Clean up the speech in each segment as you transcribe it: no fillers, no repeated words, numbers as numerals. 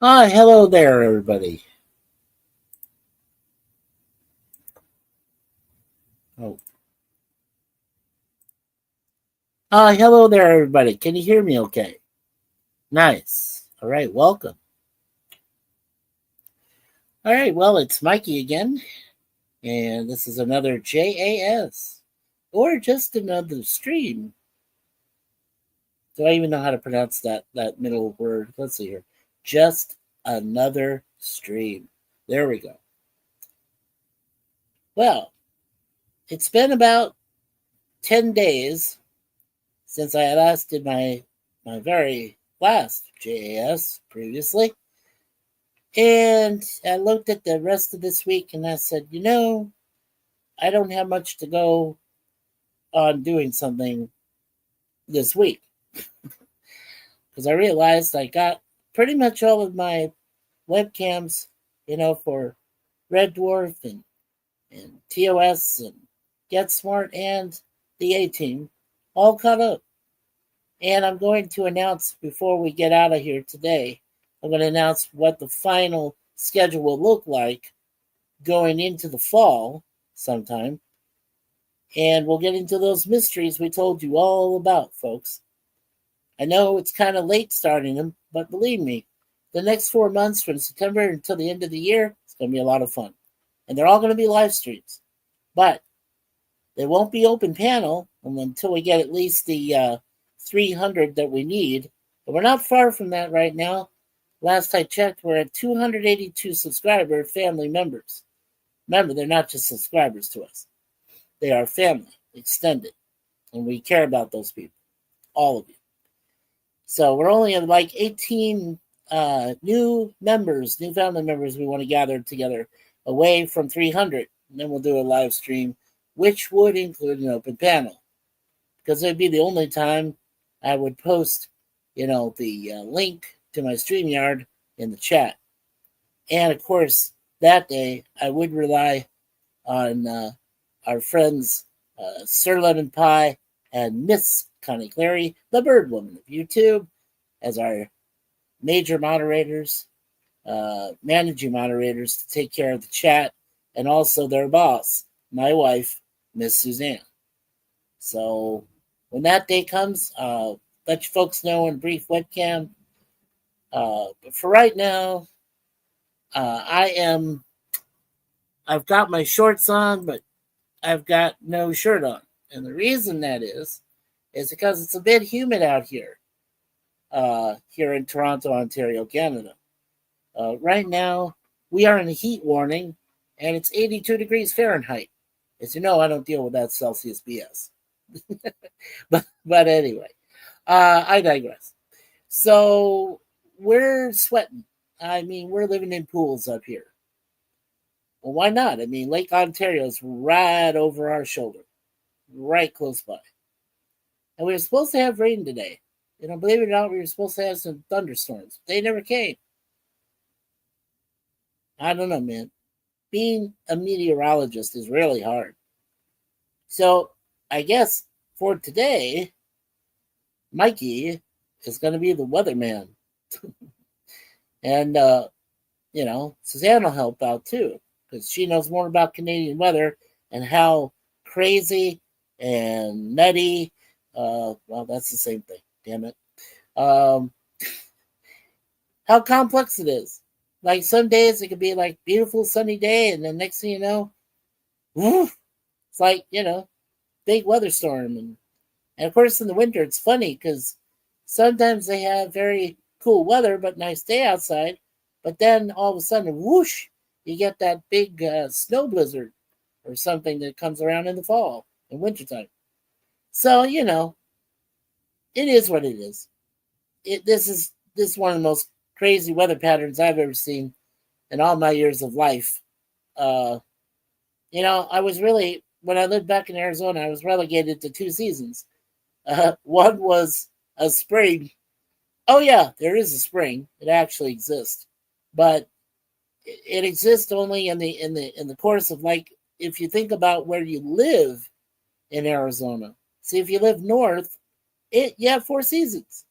Hi, hello there, everybody. Oh. Hi, hello there, everybody. Can you hear me okay? Nice. All right, welcome. All right, well, it's Mikey again, and this is another JAS, or just another stream. Do I even know how to pronounce that middle word? Let's see here. Just another stream. There we go. Well, it's been about 10 days since I last did my very last JAS previously. And I looked at the rest of this week and I said, I don't have much to go on doing something this week. Because I realized I got pretty much all of my webcams, for Red Dwarf and TOS and Get Smart and the A-Team all caught up. And I'm going to announce before we get out of here today, I'm going to announce what the final schedule will look like going into the fall sometime. And we'll get into those mysteries we told you all about, folks. I know it's kind of late starting them, but believe me, the next 4 months from September until the end of the year, it's going to be a lot of fun. And they're all going to be live streams. But they won't be open panel until we get at least the 300 that we need. But we're not far from that right now. Last I checked, we're at 282 subscriber family members. Remember, they're not just subscribers to us. They are family, extended. And we care about those people. All of you. So we're only at like 18 new family members we want to gather together away from 300. And then we'll do a live stream, which would include an open panel. Because it would be the only time I would post, the link to my StreamYard in the chat. And of course, that day I would rely on our friends Sir Lemon Pie and Miss Connie Clary, the Bird Woman of YouTube, as our major moderators, managing moderators to take care of the chat, and also their boss, my wife, Miss Suzanne. So when that day comes, let you folks know in brief webcam. But for right now, I've got my shorts on, but I've got no shirt on. And the reason that is because it's a bit humid out here, here in Toronto, Ontario, Canada. Right now, we are in a heat warning, and it's 82 degrees Fahrenheit. As you know, I don't deal with that Celsius BS. but anyway, I digress. So we're sweating. I mean, we're living in pools up here. Well, why not? I mean, Lake Ontario is right over our shoulder, right close by. And we were supposed to have rain today. Believe it or not, we were supposed to have some thunderstorms. They never came. I don't know, man. Being a meteorologist is really hard. So I guess for today, Mikey is going to be the weatherman. And, Suzanne will help out too, because she knows more about Canadian weather and how crazy and nutty, well, that's the same thing, damn it, how complex it is. Like some days it could be like beautiful sunny day, and then next thing you know, woof, it's like, big weather storm. And of course in the winter it's funny because sometimes they have very cool weather but nice day outside, but then all of a sudden, whoosh, you get that big snow blizzard or something that comes around in the fall and wintertime. So, it is what it is. This is one of the most crazy weather patterns I've ever seen in all my years of life. Uh, I was really when I lived back in Arizona, I was relegated to two seasons. One was a spring. Oh yeah, there is a spring. It actually exists, but it exists only in the course of, like, if you think about where you live in Arizona. See, if you live north, you have four seasons.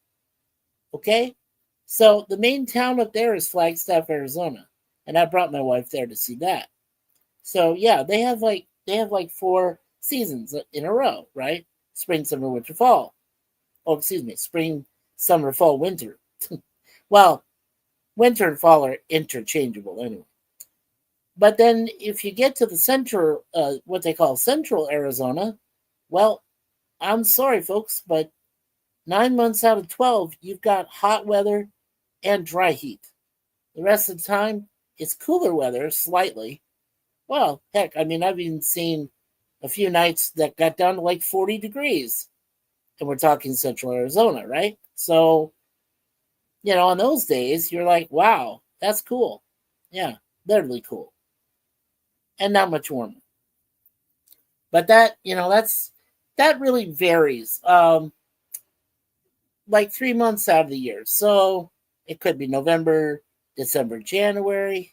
Okay, so the main town up there is Flagstaff, Arizona, and I brought my wife there to see that. So yeah, they have like four seasons in a row, right? Spring, summer, winter, fall. Oh, excuse me, spring, summer, fall, winter. Well, winter and fall are interchangeable anyway. But then if you get to the central, what they call central Arizona, well, I'm sorry, folks, but 9 months out of 12, you've got hot weather and dry heat. The rest of the time, it's cooler weather slightly. Well, heck, I mean, I've even seen a few nights that got down to like 40 degrees. And we're talking central Arizona, right? So, on those days, you're like, wow, that's cool. Yeah, literally cool. And not much warmer. But that really varies. Like 3 months out of the year. So it could be November, December, January.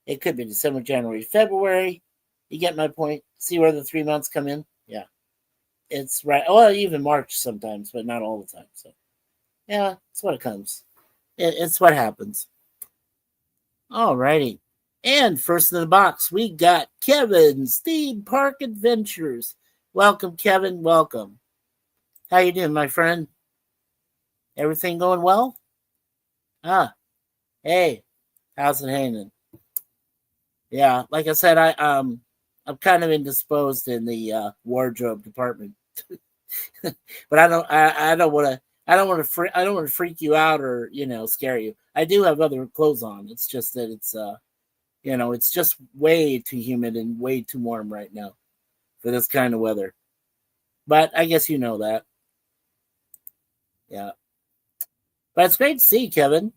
It could be December, January, February. You get my point. See where the 3 months come in? Yeah. It's right. Well, even March sometimes, but not all the time. So yeah, it's what it comes. It's what happens. Alrighty. And first in the box, we got Kevin's Theme Park Adventures. Welcome, Kevin. Welcome. How you doing, my friend? Everything going well? Ah, hey, how's it hanging? Yeah, like I said, I'm kind of indisposed in the wardrobe department, but I don't want to freak you out or scare you. I do have other clothes on. It's just that it's just way too humid and way too warm right now for this kind of weather. But I guess you know that. Yeah. But it's great to see you, Kevin.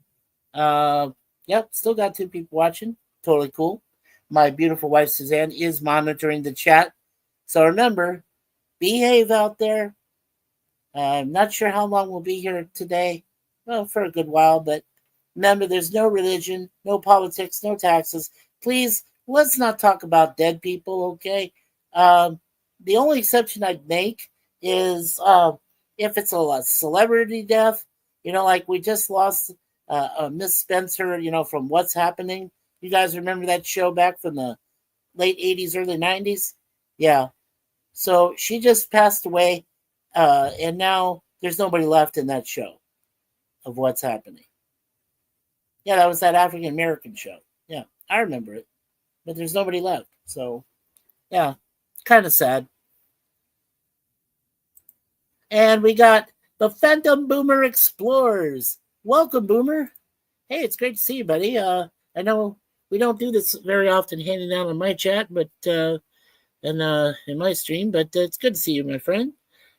Yep, still got two people watching. Totally cool. My beautiful wife Suzanne is monitoring the chat. So remember, behave out there. I'm not sure how long we'll be here today. Well, for a good while, but remember, there's no religion, no politics, no taxes. Please, let's not talk about dead people, okay? Um, the only exception I'd make is if it's a celebrity death, like we just lost Miss Spencer, from What's Happening. You guys remember that show back from the late 80s, early 90s? Yeah. So she just passed away, and now there's nobody left in that show of What's Happening. Yeah, that was that African American show. Yeah, I remember it, but there's nobody left. So, yeah, kind of sad. And we got the Phantom Boomer Explorers. Welcome, Boomer. Hey, it's great to see you, buddy. I know we don't do this very often, handing out on my chat, but and in my stream, but it's good to see you, my friend.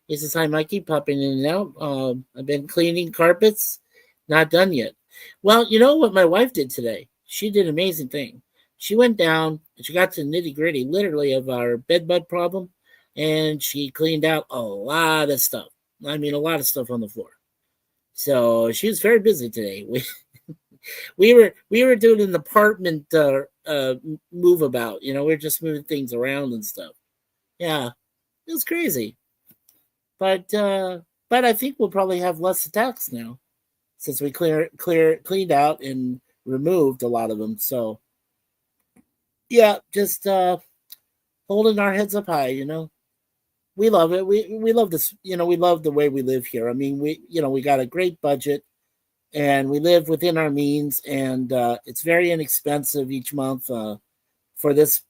He says, hi, Mikey, popping in and out. I've been cleaning carpets, not done yet. Well, you know what my wife did today? She did an amazing thing. She went down and she got to the nitty gritty, literally, of our bed bug problem, and she cleaned out a lot of stuff. I mean, a lot of stuff on the floor. So she was very busy today. We were doing an apartment move about. We were just moving things around and stuff. Yeah, it was crazy. But I think we'll probably have less attacks now since we cleaned out and removed a lot of them. So yeah, just holding our heads up high. We love it. We love this. We love the way we live here. I mean, we got a great budget and we live within our means, and it's very inexpensive each month for this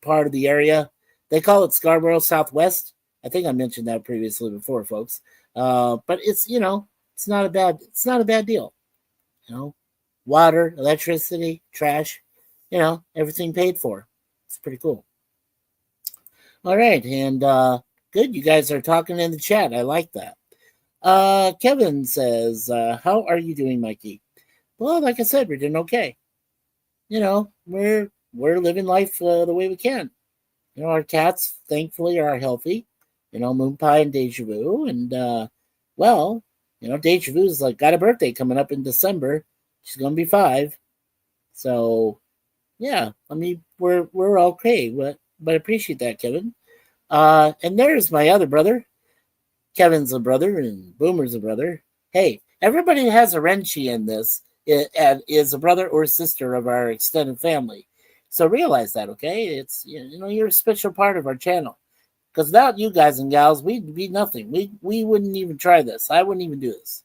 part of the area. They call it Scarborough Southwest. I think I mentioned that previously before, folks. But it's not a bad deal. Water, electricity, trash, everything paid for. It's pretty cool. All right, and good. You guys are talking in the chat. I like that. Kevin says, how are you doing, Mikey? Well, like I said, we're doing okay. We're living life the way we can. Our cats, thankfully, are healthy. Moon Pie and Deja Vu. And, well, Deja Vu's like got a birthday coming up in December. She's going to be 5. So, yeah, I mean, we're okay. But I appreciate that, Kevin. And there's my other brother. Kevin's a brother and Boomer's a brother. Hey, everybody that has a wrenchy in this is a brother or sister of our extended family. So realize that, okay? It's you're a special part of our channel. Because without you guys and gals, we'd be nothing. We wouldn't even try this. I wouldn't even do this.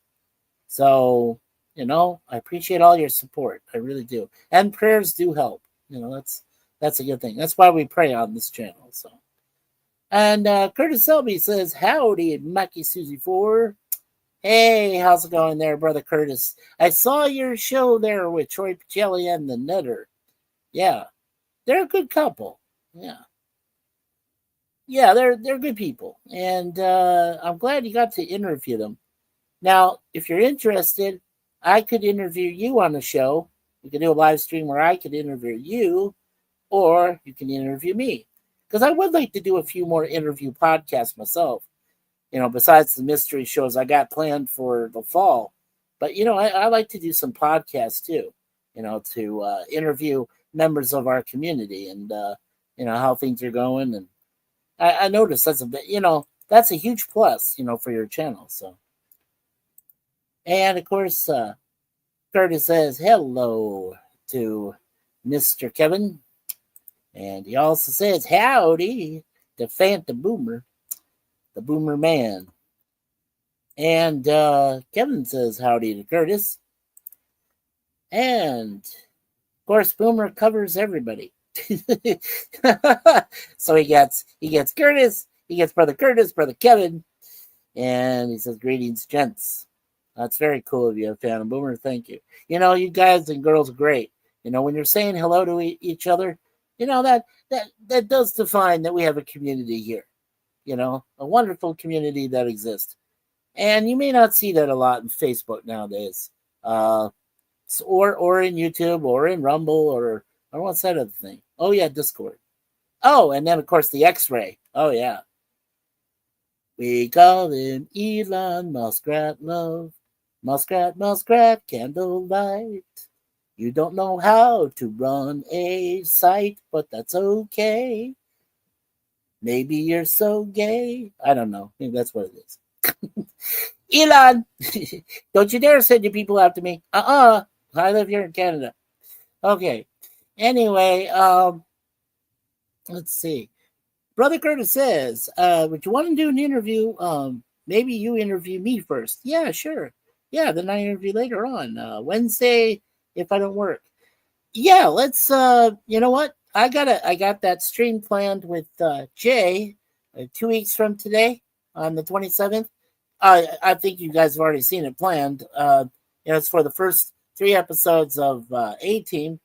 So I appreciate all your support. I really do, and prayers do help. That's a good thing. That's why we pray on this channel. So. And Curtis Selby says, howdy, Mikey Susie 4. Hey, how's it going there, Brother Curtis? I saw your show there with Troy Pacelli and the Nutter. Yeah, they're a good couple. Yeah. Yeah, they're good people. And I'm glad you got to interview them. Now, if you're interested, I could interview you on the show. We could do a live stream where I could interview you, or you can interview me. Because I would like to do a few more interview podcasts myself, besides the mystery shows I got planned for the fall. But, I like to do some podcasts too, to interview members of our community and, how things are going. And I noticed that's a bit, that's a huge plus, for your channel. So, and of course, Curtis says hello to Mr. Kevin. And he also says, howdy to Phantom Boomer, the Boomer Man. And Kevin says, howdy to Curtis. And, of course, Boomer covers everybody. So he gets Curtis, he gets Brother Curtis, Brother Kevin, and he says, greetings, gents. That's very cool of you, Phantom Boomer. Thank you. You guys and girls are great. When you're saying hello to each other, that does define that we have a community here. A wonderful community that exists. And you may not see that a lot in Facebook nowadays. Or in YouTube or in Rumble or what's that other thing? Oh yeah, Discord. Oh, and then of course the X-Ray. Oh yeah. We call him Elon Muskrat Love. Muskrat, candlelight. You don't know how to run a site, but that's okay. Maybe you're so gay. I don't know. Maybe that's what it is. Elon, don't you dare send your people after me. I live here in Canada. Okay. Anyway, let's see. Brother Curtis says, would you want to do an interview? Maybe you interview me first. Yeah, sure. Yeah, then I interview later on. Wednesday, if I don't work. Yeah, let's you know what? I got that stream planned with Jay 2 weeks from today on the 27th. I think you guys have already seen it planned. It's for the first 3 episodes of A-Team.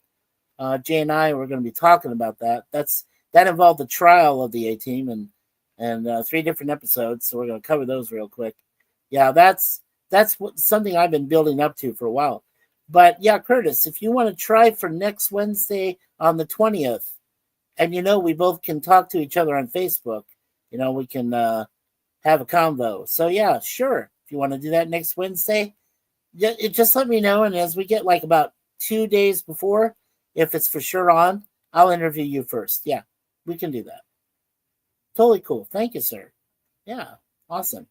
Jay and I were going to be talking about that. That involved the trial of the A-Team and 3 different episodes. So we're going to cover those real quick. Yeah, that's something I've been building up to for a while. But yeah, Curtis, if you want to try for next Wednesday on the 20th, and we both can talk to each other on Facebook, we can have a convo. So yeah, sure. If you want to do that next Wednesday, just let me know. And as we get like about 2 days before, if it's for sure on, I'll interview you first. Yeah, we can do that. Totally cool. Thank you, sir. Yeah, awesome.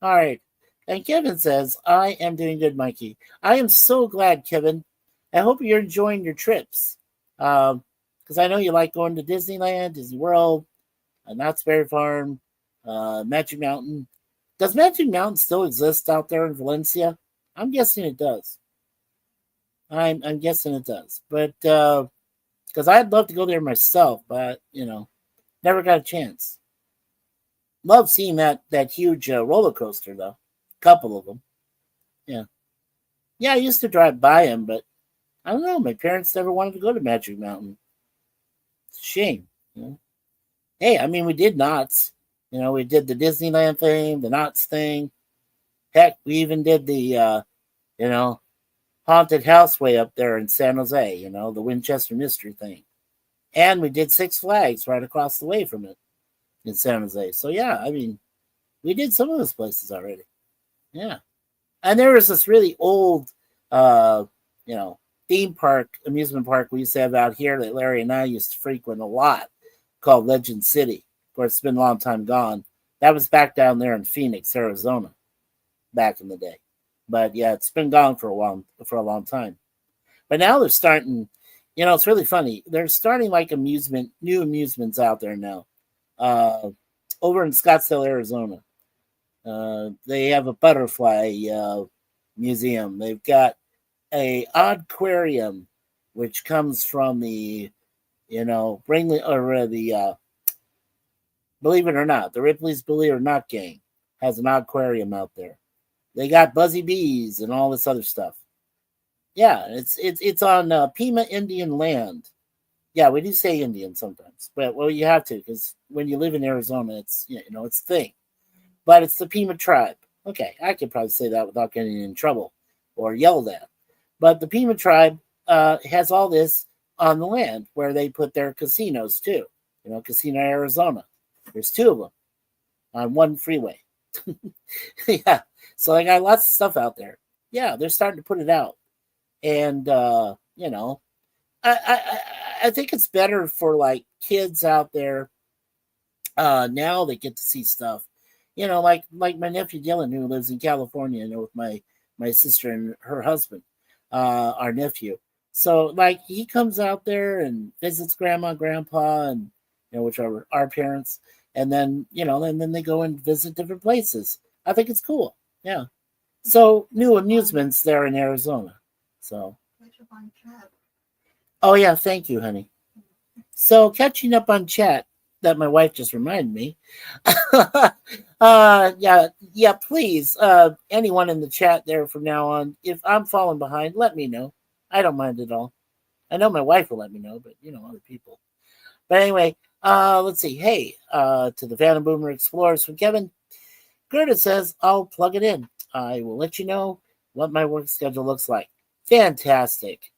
All right. And Kevin says, I am doing good, Mikey. I am so glad, Kevin. I hope you're enjoying your trips. Because I know you like going to Disneyland, Disney World, Knott's Berry Farm, Magic Mountain. Does Magic Mountain still exist out there in Valencia? I'm guessing it does. I'm guessing it does. But because I'd love to go there myself, but never got a chance. Love seeing that huge roller coaster though. Couple of them. Yeah. Yeah, I used to drive by them, but I don't know. My parents never wanted to go to Magic Mountain. It's a shame. Hey, I mean, we did Knott's. We did the Disneyland thing, the Knott's thing. Heck, we even did the you know, haunted house way up there in San Jose, the Winchester Mystery thing. And we did Six Flags right across the way from it in San Jose. So yeah, I mean, we did some of those places already. Yeah. And there was this really old uh, you know, theme park, amusement park we used to have out here that Larry and I used to frequent a lot called Legend City. Of course, it's been a long time gone. That was back down there in Phoenix, Arizona, back in the day. But yeah, it's been gone for a long time. But now they're starting. It's really funny. They're starting like new amusements out there now. Uh, Over in Scottsdale, Arizona, they have a butterfly museum. They've got a odd aquarium, which comes from the Bringley or the believe it or not, the Ripley's Believe It or Not gang has an aquarium out there. They got buzzy bees and all this other stuff. Yeah, it's on Pima Indian land. Yeah, we do say Indian sometimes, but well, you have to because when you live in Arizona, it's it's a thing. But it's the Pima tribe. Okay, I could probably say that without getting in trouble or yelled at. But the Pima tribe has all this on the land where they put their casinos too. Casino Arizona. There's two of them on one freeway. Yeah, so they got lots of stuff out there. Yeah, they're starting to put it out, and I think it's better for like kids out there now that get to see stuff. Like my nephew Dylan who lives in California, with my sister and her husband, our nephew. So like he comes out there and visits grandma, grandpa, and which are our parents, and then and then they go and visit different places. I think it's cool. Yeah. So new amusements there in Arizona. So. Oh yeah, thank you, honey. So catching up on chat that my wife just reminded me. Yeah, please. Anyone in the chat there from now on, if I'm falling behind, let me know. I don't mind at all. I know my wife will let me know, but other people. But anyway, let's see. Hey, to the Phantom Boomer Explorers from Kevin. Curtis says, I'll plug it in. I will let you know what my work schedule looks like. Fantastic.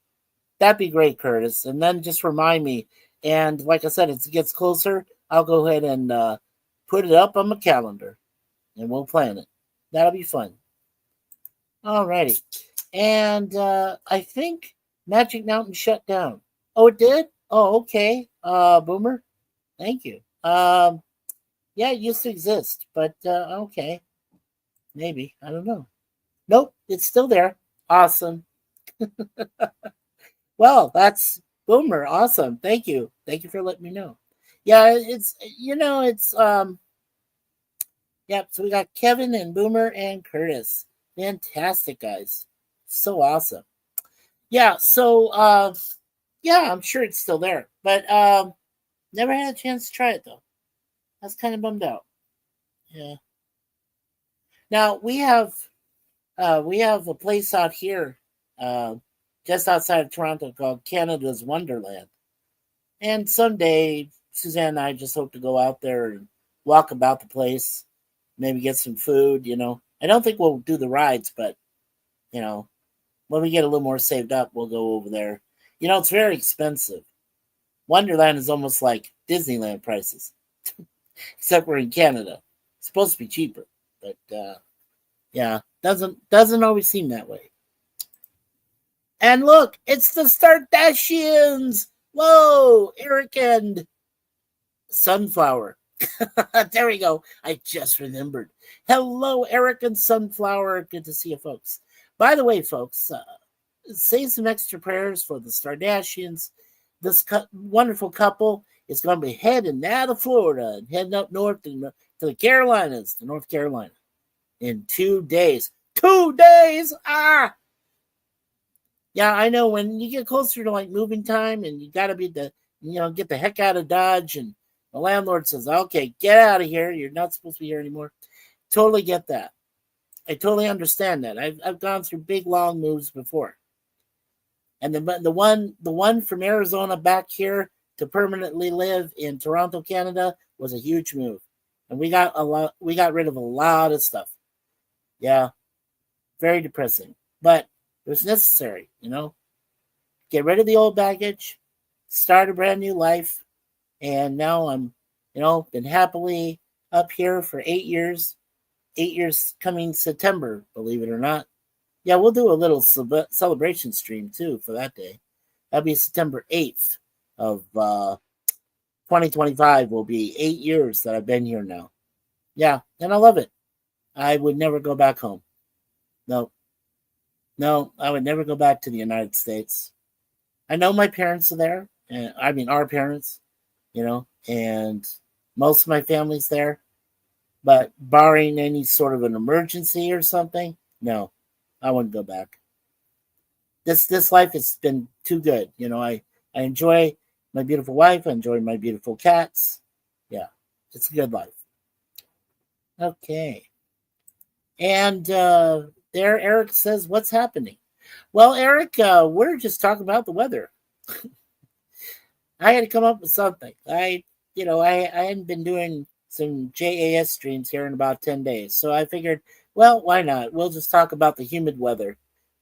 That'd be great, Curtis. And then just remind me. And like I said, as it gets closer, I'll go ahead and put it up on my calendar. And we'll plan it. That'll be fun. Alrighty. And I think Magic Mountain shut down. Oh, it did? Oh, okay. Boomer, thank you. Yeah, it used to exist, but okay. Maybe. I don't know. Nope, it's still there. Awesome. Well, that's Boomer. Awesome. Thank you. Thank you for letting me know. Yeah, it's yep, so we got Kevin and Boomer and Curtis. Fantastic guys. So awesome. Yeah, so yeah, I'm sure it's still there. But never had a chance to try it though. That's kind of bummed out. Yeah. Now we have a place out here, uh, just outside of Toronto called Canada's Wonderland. And someday Suzanne and I just hope to go out there and walk about the place, maybe get some food, I don't think we'll do the rides, but when we get a little more saved up, we'll go over there. It's very expensive. Wonderland is almost like Disneyland prices, except we're in Canada. It's supposed to be cheaper, but yeah, doesn't always seem that way. And look, it's the Stardashians. Whoa, Eric and Sunflower. There we go. I just remembered. Hello, Eric and Sunflower. Good to see you, folks. By the way, folks, say some extra prayers for the Stardashians. This wonderful couple is going to be heading out of Florida and heading up north to the Carolinas, to North Carolina, in 2 days. 2 days! Ah! Yeah, I know when you get closer to like moving time and you got to be get the heck out of Dodge, and the landlord says, okay, get out of here. You're not supposed to be here anymore. Totally get that. I totally understand that. I've gone through big, long moves before. And the one from Arizona back here to permanently live in Toronto, Canada was a huge move. And we got rid of a lot of stuff. Yeah. Very depressing. But it was necessary, Get rid of the old baggage, start a brand new life, and now I'm, been happily up here for 8 years. 8 years coming September, believe it or not. Yeah, we'll do a little celebration stream too for that day. That'll be September 8th of 2025. Will be 8 years that I've been here now. Yeah, and I love it. I would never go back home. No, no, I would never go back to the United States. I know my parents are there, and I mean our parents, and most of my family's there. But barring any sort of an emergency or something, no, I wouldn't go back. This life has been too good. I enjoy my beautiful wife. I enjoy my beautiful cats. Yeah, it's a good life. Okay. And there, Eric says, "What's happening?" Well, Eric, we're just talking about the weather. I had to come up with something. I hadn't been doing some JAS streams here in about 10 days. So I figured, well, why not? We'll just talk about the humid weather,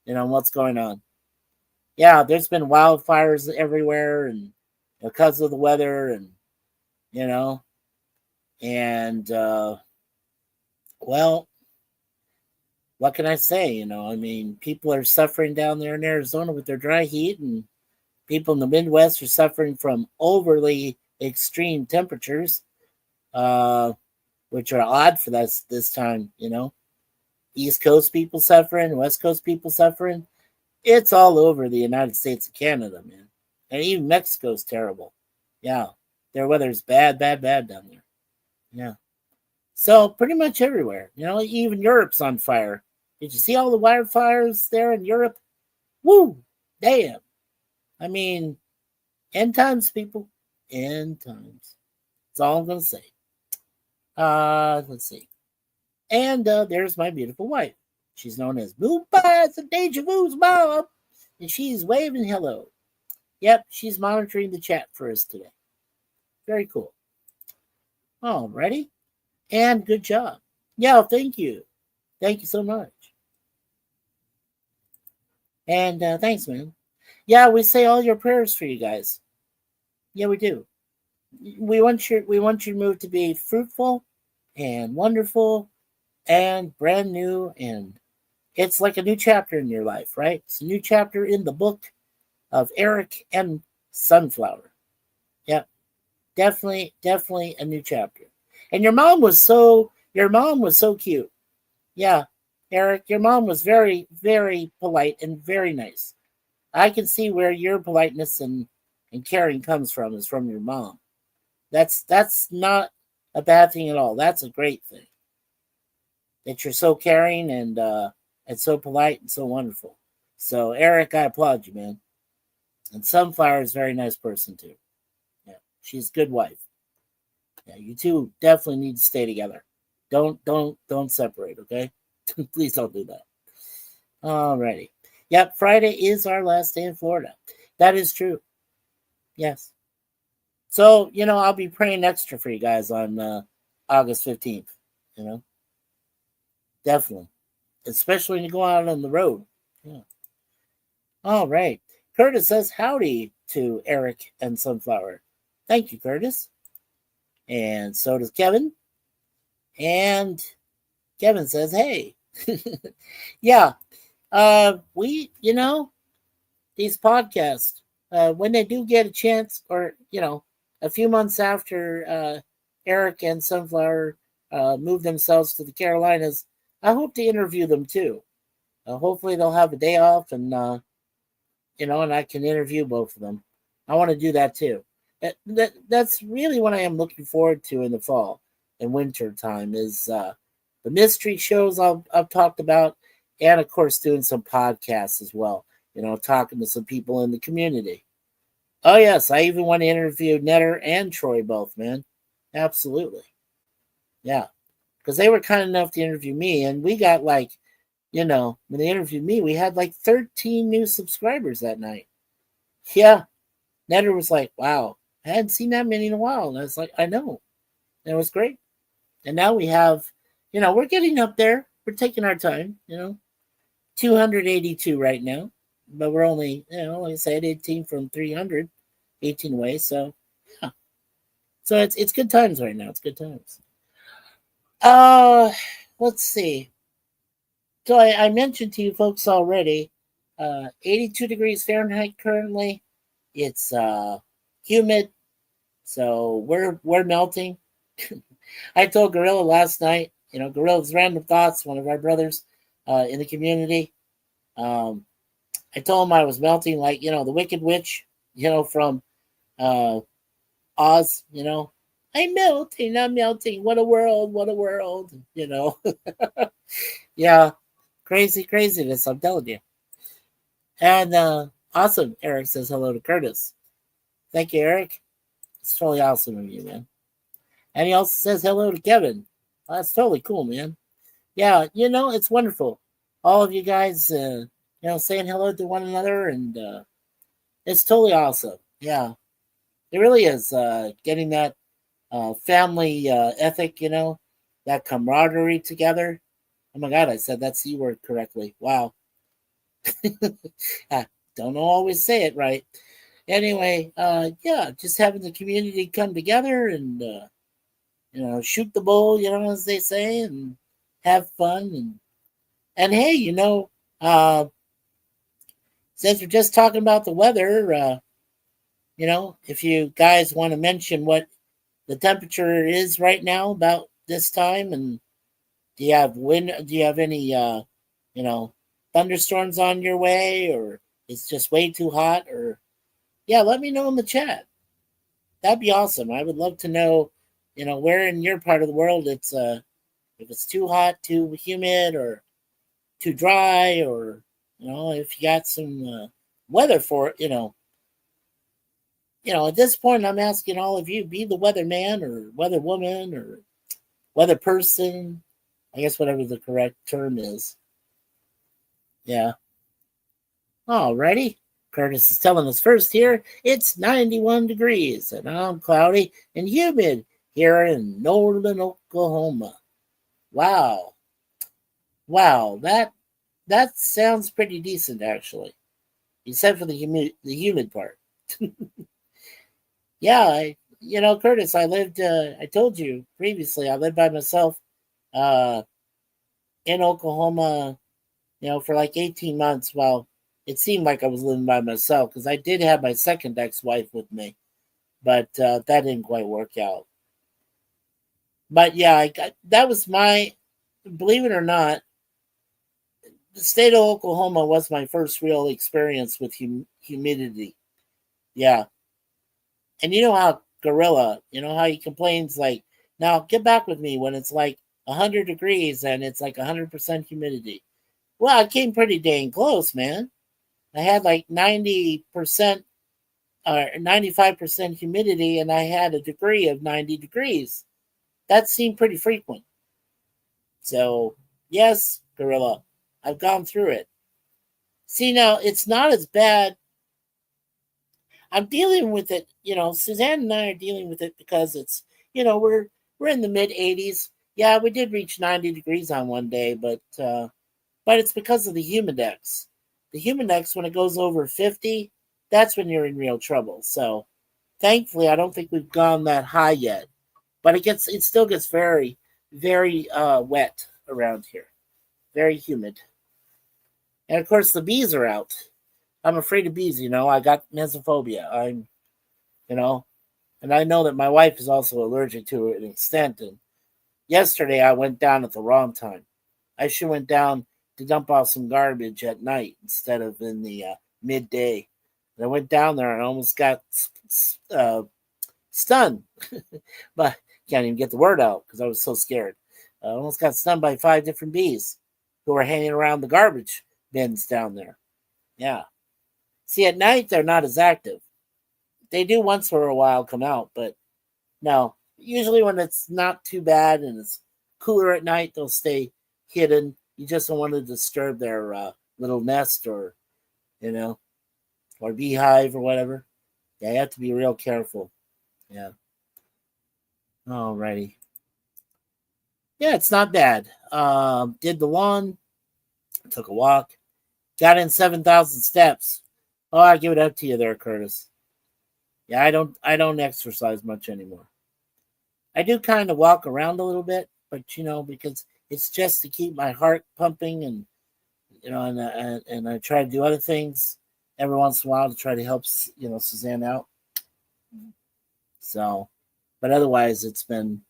what's going on. Yeah, there's been wildfires everywhere and because of the weather you know, and well, what can I say? I mean, people are suffering down there in Arizona with their dry heat, and people in the Midwest are suffering from overly extreme temperatures, which are odd for this time. East Coast people suffering, West Coast people suffering. It's all over the United States and Canada, man, and even Mexico's terrible. Yeah, their weather's bad, bad, bad down there. Yeah, so pretty much everywhere. Even Europe's on fire. Did you see all the wildfires there in Europe? Woo! Damn. I mean, end times, people. End times. That's all I'm gonna say. Let's see. And there's my beautiful wife. She's known as Blue Pies and Deja Vu's mom. And she's waving hello. Yep, she's monitoring the chat for us today. Very cool. Alrighty. And good job. Yeah, thank you. Thank you so much. And thanks, man. Yeah, we say all your prayers for you guys. Yeah, we do. We want your move to be fruitful and wonderful and brand new, and it's like a new chapter in your life, right? It's a new chapter in the book of Eric and Sunflower. Yeah, definitely a new chapter. And your mom was so cute. Yeah, Eric, your mom was very, very polite and very nice. I can see where your politeness and caring comes from is from your mom. That's not a bad thing at all. That's a great thing. That you're so caring and so polite and so wonderful. So Eric, I applaud you, man. And Sunflower is a very nice person too. Yeah, she's a good wife. Yeah, you two definitely need to stay together. Don't separate, okay? Please don't do that. Alrighty. Yep, Friday is our last day in Florida. That is true. Yes. So, I'll be praying extra for you guys on August 15th. Definitely. Especially when you go out on the road. Yeah. All right. Curtis says howdy to Eric and Sunflower. Thank you, Curtis. And so does Kevin. And Kevin says, hey. Yeah. These podcasts, when they do get a chance, or, a few months after Eric and Sunflower move themselves to the Carolinas, I hope to interview them too. Hopefully they'll have a day off and I can interview both of them. I want to do that too. That's really what I am looking forward to in the fall and winter time is the mystery shows I've talked about, and of course doing some podcasts as well. Talking to some people in the community. Oh yes, I even want to interview Netter and Troy both, man. Absolutely. Yeah. Because they were kind enough to interview me, and we got when they interviewed me, we had 13 new subscribers that night. Yeah. Netter was like, wow, I hadn't seen that many in a while. And I was like, I know. And it was great. And now we have, we're getting up there. We're taking our time, 282 right now, but we're only, like I said, 18 from 300, 18 away. So, yeah. So it's good times right now. It's good times. Uh, let's see. So I mentioned to you folks already, 82 degrees Fahrenheit currently. It's humid, so we're melting. I told Gorilla last night. Gorilla's Random Thoughts, one of our brothers in the community. Um, I told him I was melting like the Wicked Witch, from uh, Oz. I'm melting, I'm melting. What a world, what a world. Yeah, crazy craziness. I'm telling you. And awesome. Eric says hello to Curtis. Thank you, Eric. It's totally awesome of you, man. And he also says hello to Kevin. That's totally cool, man. Yeah, it's wonderful. All of you guys, saying hello to one another, and it's totally awesome. Yeah, it really is. Getting that family ethic, that camaraderie together. Oh my God, I said that C word correctly. Wow. I don't always say it right. Anyway, yeah, just having the community come together and shoot the bull, as they say, and have fun and hey, since we're just talking about the weather, if you guys want to mention what the temperature is right now about this time, and do you have wind? Do you have any you know thunderstorms on your way, or it's just way too hot? Or yeah, let me know in the chat. That'd be awesome. I would love to know, where in your part of the world it's if it's too hot, too humid, or too dry, or if you got some weather for it. At this point, I'm asking all of you: be the weatherman or weather woman or weather person. I guess whatever the correct term is. Yeah. Alrighty. Curtis is telling us first here it's 91 degrees and I'm cloudy and humid here in northern Oklahoma. Wow. Wow. That sounds pretty decent actually. Except for the humid part. Yeah, Curtis, I told you previously I lived by myself uh in Oklahoma, for like 18 months. Well, it seemed like I was living by myself because I did have my second ex-wife with me, but that didn't quite work out. But yeah, that was my, believe it or not, the state of Oklahoma was my first real experience with humidity. Yeah, and you know how Gorilla, how he complains like, now get back with me when it's like 100 degrees and it's like 100% humidity. Well, I came pretty dang close, man. I had like 90% or 95% humidity, and I had a degree of 90 degrees. That seemed pretty frequent. So, yes, Gorilla, I've gone through it. See, now it's not as bad. I'm dealing with it. Suzanne and I are dealing with it because we're in the mid 80s. Yeah, we did reach 90 degrees on one day, but it's because of the humidex. The humidex, when it goes over 50, that's when you're in real trouble. So thankfully, I don't think we've gone that high yet, but it still gets very, very wet around here, very humid, and of course the bees are out. I'm afraid of bees. I got mesophobia. You know, and I know that my wife is also allergic to it an extent. And yesterday I went down at the wrong time. I should went down to dump off some garbage at night instead of in the midday. And I went down there and I almost got stunned, but can't even get the word out because I was so scared. I almost got stung by 5 different bees who were hanging around the garbage bins down there. Yeah. See, at night they're not as active. They do once for a while come out, but no. Usually when it's not too bad and it's cooler at night, they'll stay hidden. You just don't want to disturb their little nest you know, or beehive or whatever. Yeah, you have to be real careful. Yeah. Alrighty. Yeah, it's not bad. Did the lawn, took a walk. Got in 7,000 steps. Oh, I give it up to you there, Curtis. Yeah, I don't exercise much anymore. I do kind of walk around a little bit, but because it's just to keep my heart pumping, and and I try to do other things every once in a while to try to help Suzanne out. So, but otherwise, it's been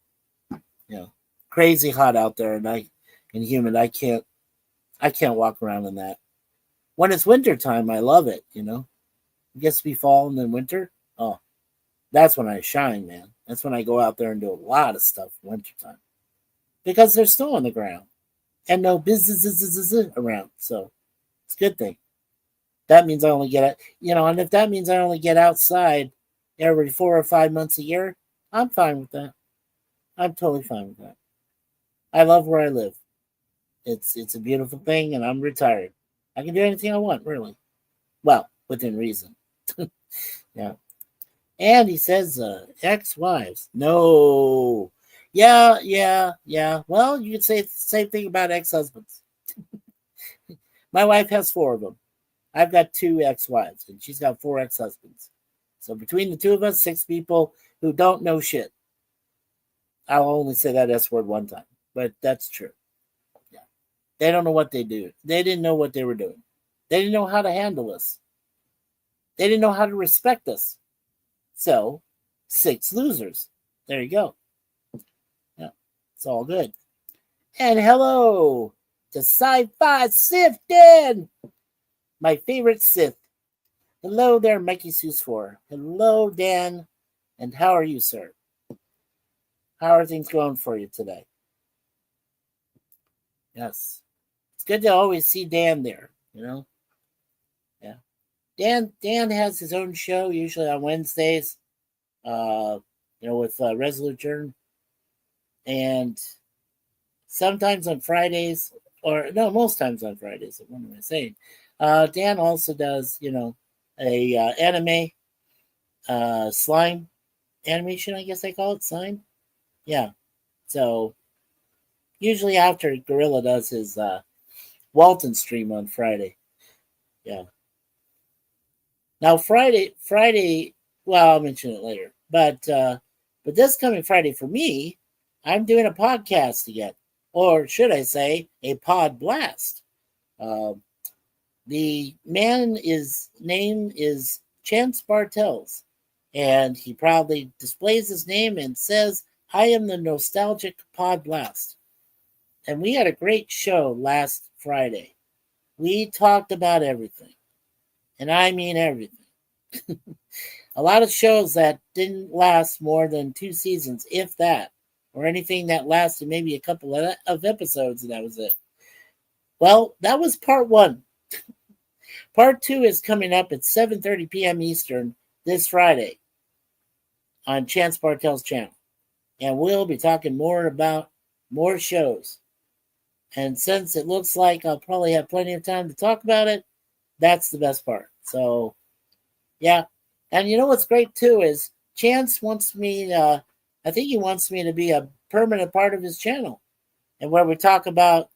crazy hot out there, and humid. I can't walk around in that. When it's winter time, I love it. It gets to be fall and then winter. Oh, that's when I shine, man. That's when I go out there and do a lot of stuff in wintertime because there's snow on the ground and no business around. So it's a good thing. That means I only get out, and if that means I only get outside every 4 or 5 months a year, I'm fine with that. I'm totally fine with that. I love where I live. It's a beautiful thing, and I'm retired. I can do anything I want, really. Well, within reason. Yeah. And he says, ex-wives. No. Yeah, yeah, yeah. Well, you could say the same thing about ex-husbands. My wife has 4 of them. I've got 2 ex-wives, and she's got 4 ex-husbands. So between the 2 of us, 6 people who don't know shit. I'll only say that S word one time, but that's true. Yeah. They don't know what they do. They didn't know what they were doing. They didn't know how to handle us. They didn't know how to respect us. So, 6 losers. There you go. Yeah, it's all good. And hello to Sci-Fi Sith Dan, my favorite Sith. Hello there, Mikey Seuss4. Hello, Dan. And how are you, sir? How are things going for you today? Yes. It's good to always see Dan there, Yeah. Dan has his own show, usually on Wednesdays, with Resolute Journey. And sometimes on Fridays, or no, most times on Fridays. What am I saying? Dan also does, a anime slime animation. I guess I call it slime. Yeah. So usually after Gorilla does his Walton stream on Friday. Yeah. Now Friday. Well, I'll mention it later. But this coming Friday for me, I'm doing a podcast again, or should I say, a pod blast. The name is Chance Bartels, and he proudly displays his name and says, "I am the nostalgic pod blast." And we had a great show last Friday. We talked about everything, and I mean everything. A lot of shows that didn't last more than 2 seasons, if that, or anything that lasted maybe a couple of episodes, and that was it. Well, that was part 1. Part 2 is coming up at 7:30 p.m. Eastern this Friday on Chance Bartel's channel. And we'll be talking more about more shows. And since it looks like I'll probably have plenty of time to talk about it, that's the best part. So, yeah. And you know what's great too is Chance wants me, I think he wants me to be a permanent part of his channel. And where we talk about,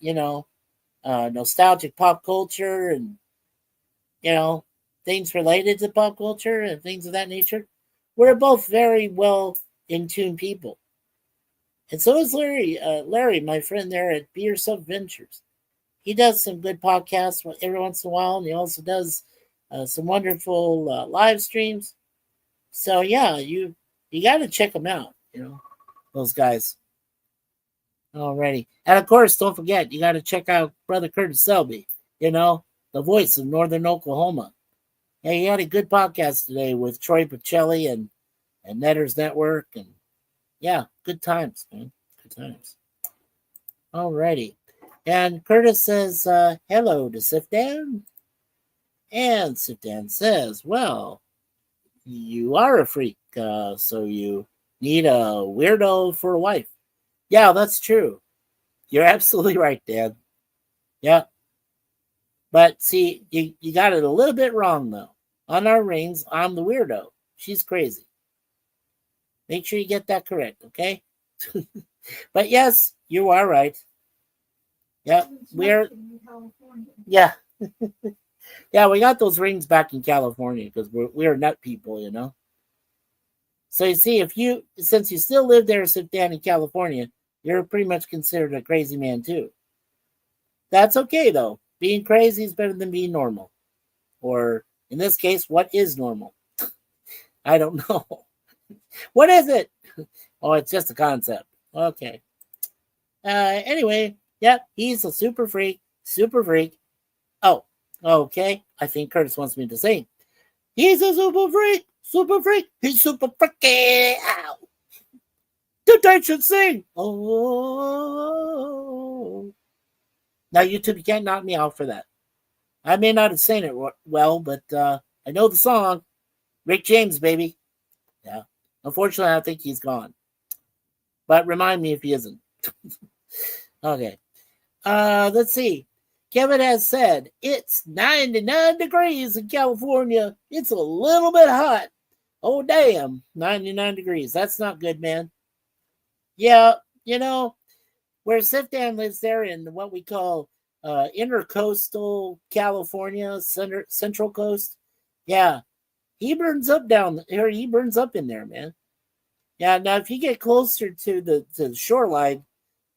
nostalgic pop culture and, things related to pop culture and things of that nature. We're both very well in tune people. And so is Larry. Larry, my friend there at Be Yourself Ventures. He does some good podcasts every once in a while, and he also does some wonderful live streams. So yeah, you got to check them out. Those guys. Alrighty, and of course, don't forget you got to check out Brother Curtis Selby. The voice of Northern Oklahoma. Yeah, he had a good podcast today with Troy Pacelli and Netters Network, and yeah, good times, man. Good times. Alrighty. And Curtis says, hello to Sifdan. And Sifdan says, well, you are a freak, so you need a weirdo for a wife. Yeah, that's true. You're absolutely right, Dan. Yeah. But see, you got it a little bit wrong, though. On our rings, I'm the weirdo. She's crazy. Make sure you get that correct, okay? But yes, you are right. Yeah, we're. Yeah, Yeah, we got those rings back in California because we're nut people, you know. So you see, since you still live there, sit down in California, you're pretty much considered a crazy man too. That's okay though. Being crazy is better than being normal. Or in this case, what is normal? I don't know. What is it? Oh, it's just a concept. Okay. Anyway, yep, he's a super freak. Super freak. Oh, okay. I think Curtis wants me to sing. He's a super freak. Super freak. He's super freaky. Ow. The should sing. Oh. Now, YouTube, you can't knock me out for that. I may not have sang it well, but I know the song. Rick James, baby. Yeah. Unfortunately, I think he's gone. But remind me if he isn't. Okay. Let's see. Kevin has said it's 99 degrees in California. It's a little bit hot. Oh, damn. 99 degrees. That's not good, man. Yeah, you know, where Sifdan lives there in what we call intercoastal California, central coast. Yeah, he burns up down here. He burns up in there, man. Yeah, now if you get closer to the shoreline,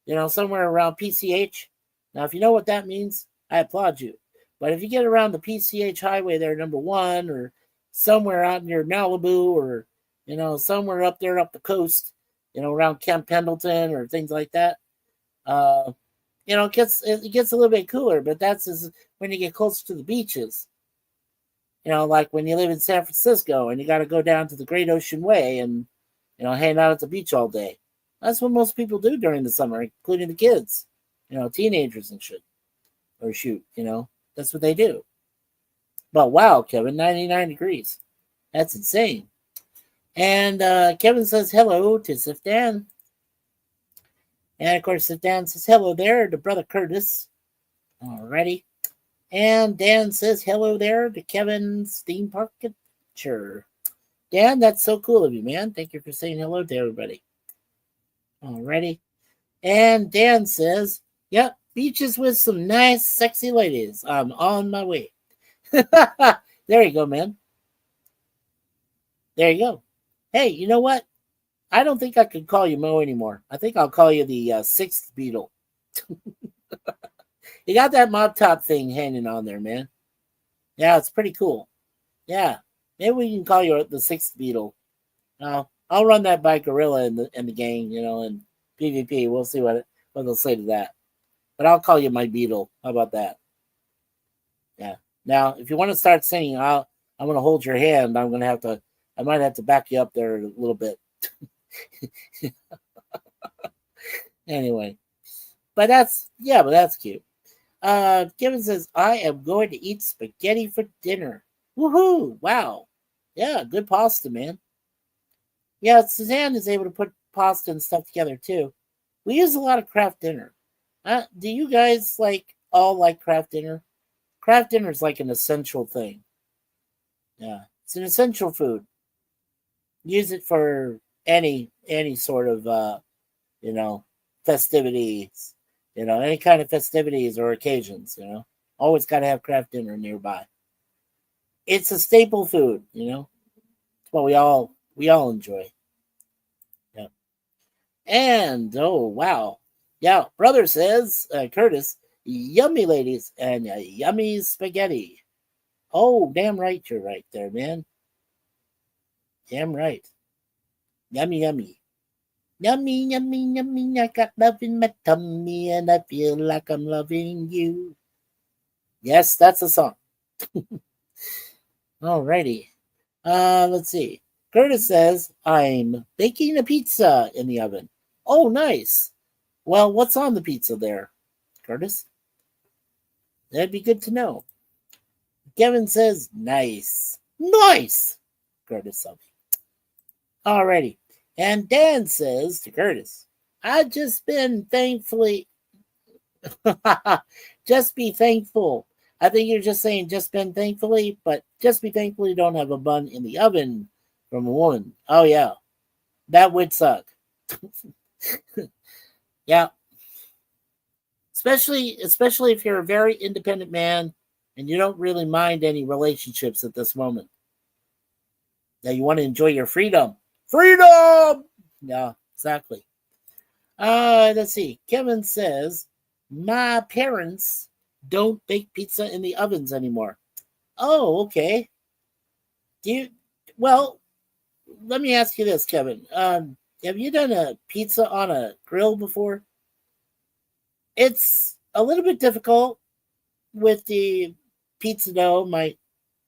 you know, somewhere around PCH. Now, if you know what that means, I applaud you. But if you get around the PCH highway there, number one, or somewhere out near Malibu, or you know, somewhere up there up the coast, you know, around Camp Pendleton or things like that, uh, you know, it gets a little bit cooler. But when you get closer to the beaches. You know, like when you live in San Francisco and you got to go down to the Great Ocean Way and you know, hang out at the beach all day. That's what most people do during the summer, including the kids, you know, teenagers and shit. Or shoot, you know, that's what they do. But wow, Kevin, 99 degrees. That's insane. And Kevin says hello to Sifdan. And of course, Sifdan says hello there to brother Curtis. Alrighty. And Dan says hello there to Kevin's theme park adventure. Dan, that's so cool of you, man. Thank you for saying hello to everybody. Alrighty. And Dan says, yep, beaches with some nice, sexy ladies. I'm on my way. There you go, man. There you go. Hey, you know what? I don't think I could call you Mo anymore. I think I'll call you the sixth Beatle. You got that mop top thing hanging on there, man. Yeah, it's pretty cool. Yeah, maybe we can call you the sixth Beatle. I'll run that by Gorilla and the gang, you know, and PvP. We'll see what they'll say to that. But I'll call you my Beatle. How about that? Yeah. Now, if you want to start singing, I'm going to hold your hand. I might have to back you up there a little bit. Anyway, but that's cute. Kevin says, I am going to eat spaghetti for dinner. Woohoo! Wow. Yeah, good pasta, man. Yeah, Suzanne is able to put pasta and stuff together too. We use a lot of craft dinner. Do you guys all like craft dinner? Craft dinner is like an essential thing. Yeah, it's an essential food. Use it for any sort of you know festivities, you know, any kind of festivities or occasions. You know, always got to have craft dinner nearby. It's a staple food. You know, it's what we all enjoy. Yeah. And oh wow, yeah, brother says Curtis, yummy ladies and yummy spaghetti. Oh, damn right, you're right there, man. Damn right. Yummy, yummy. Yummy, yummy, yummy. I got love in my tummy and I feel like I'm loving you. Yes, that's a song. Alrighty. Let's see. Curtis says, I'm baking a pizza in the oven. Oh, nice. Well, what's on the pizza there, Curtis? That'd be good to know. Kevin says, nice. Nice. Curtis says. Alrighty. And Dan says to Curtis, I've just been thankfully. Just be thankful. I think you're just saying just been thankfully, but just be thankful you don't have a bun in the oven from a woman. Oh, yeah. That would suck. Yeah. Especially if you're a very independent man and you don't really mind any relationships at this moment. Now you want to enjoy your freedom. Freedom! Yeah, exactly. Let's see. Kevin says, my parents don't bake pizza in the ovens anymore. Oh, okay. Do you, well, let me ask you this, Kevin. Have you done a pizza on a grill before? It's a little bit difficult with the pizza dough might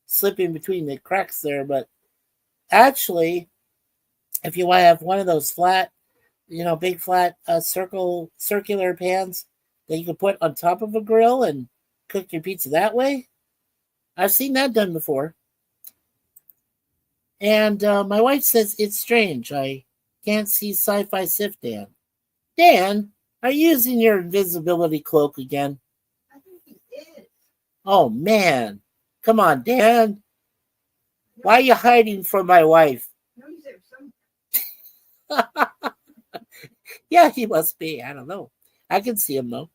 slip in between the cracks there, but actually, if you want to have one of those flat, big flat circular pans that you can put on top of a grill and cook your pizza that way, I've seen that done before. And my wife says it's strange. I can't see sci-fi Sif Dan. Dan, are you using your invisibility cloak again? I think he is. Oh man, come on, Dan. Why are you hiding from my wife? No, he's there somewhere. Yeah, he must be. I don't know. I can see him though.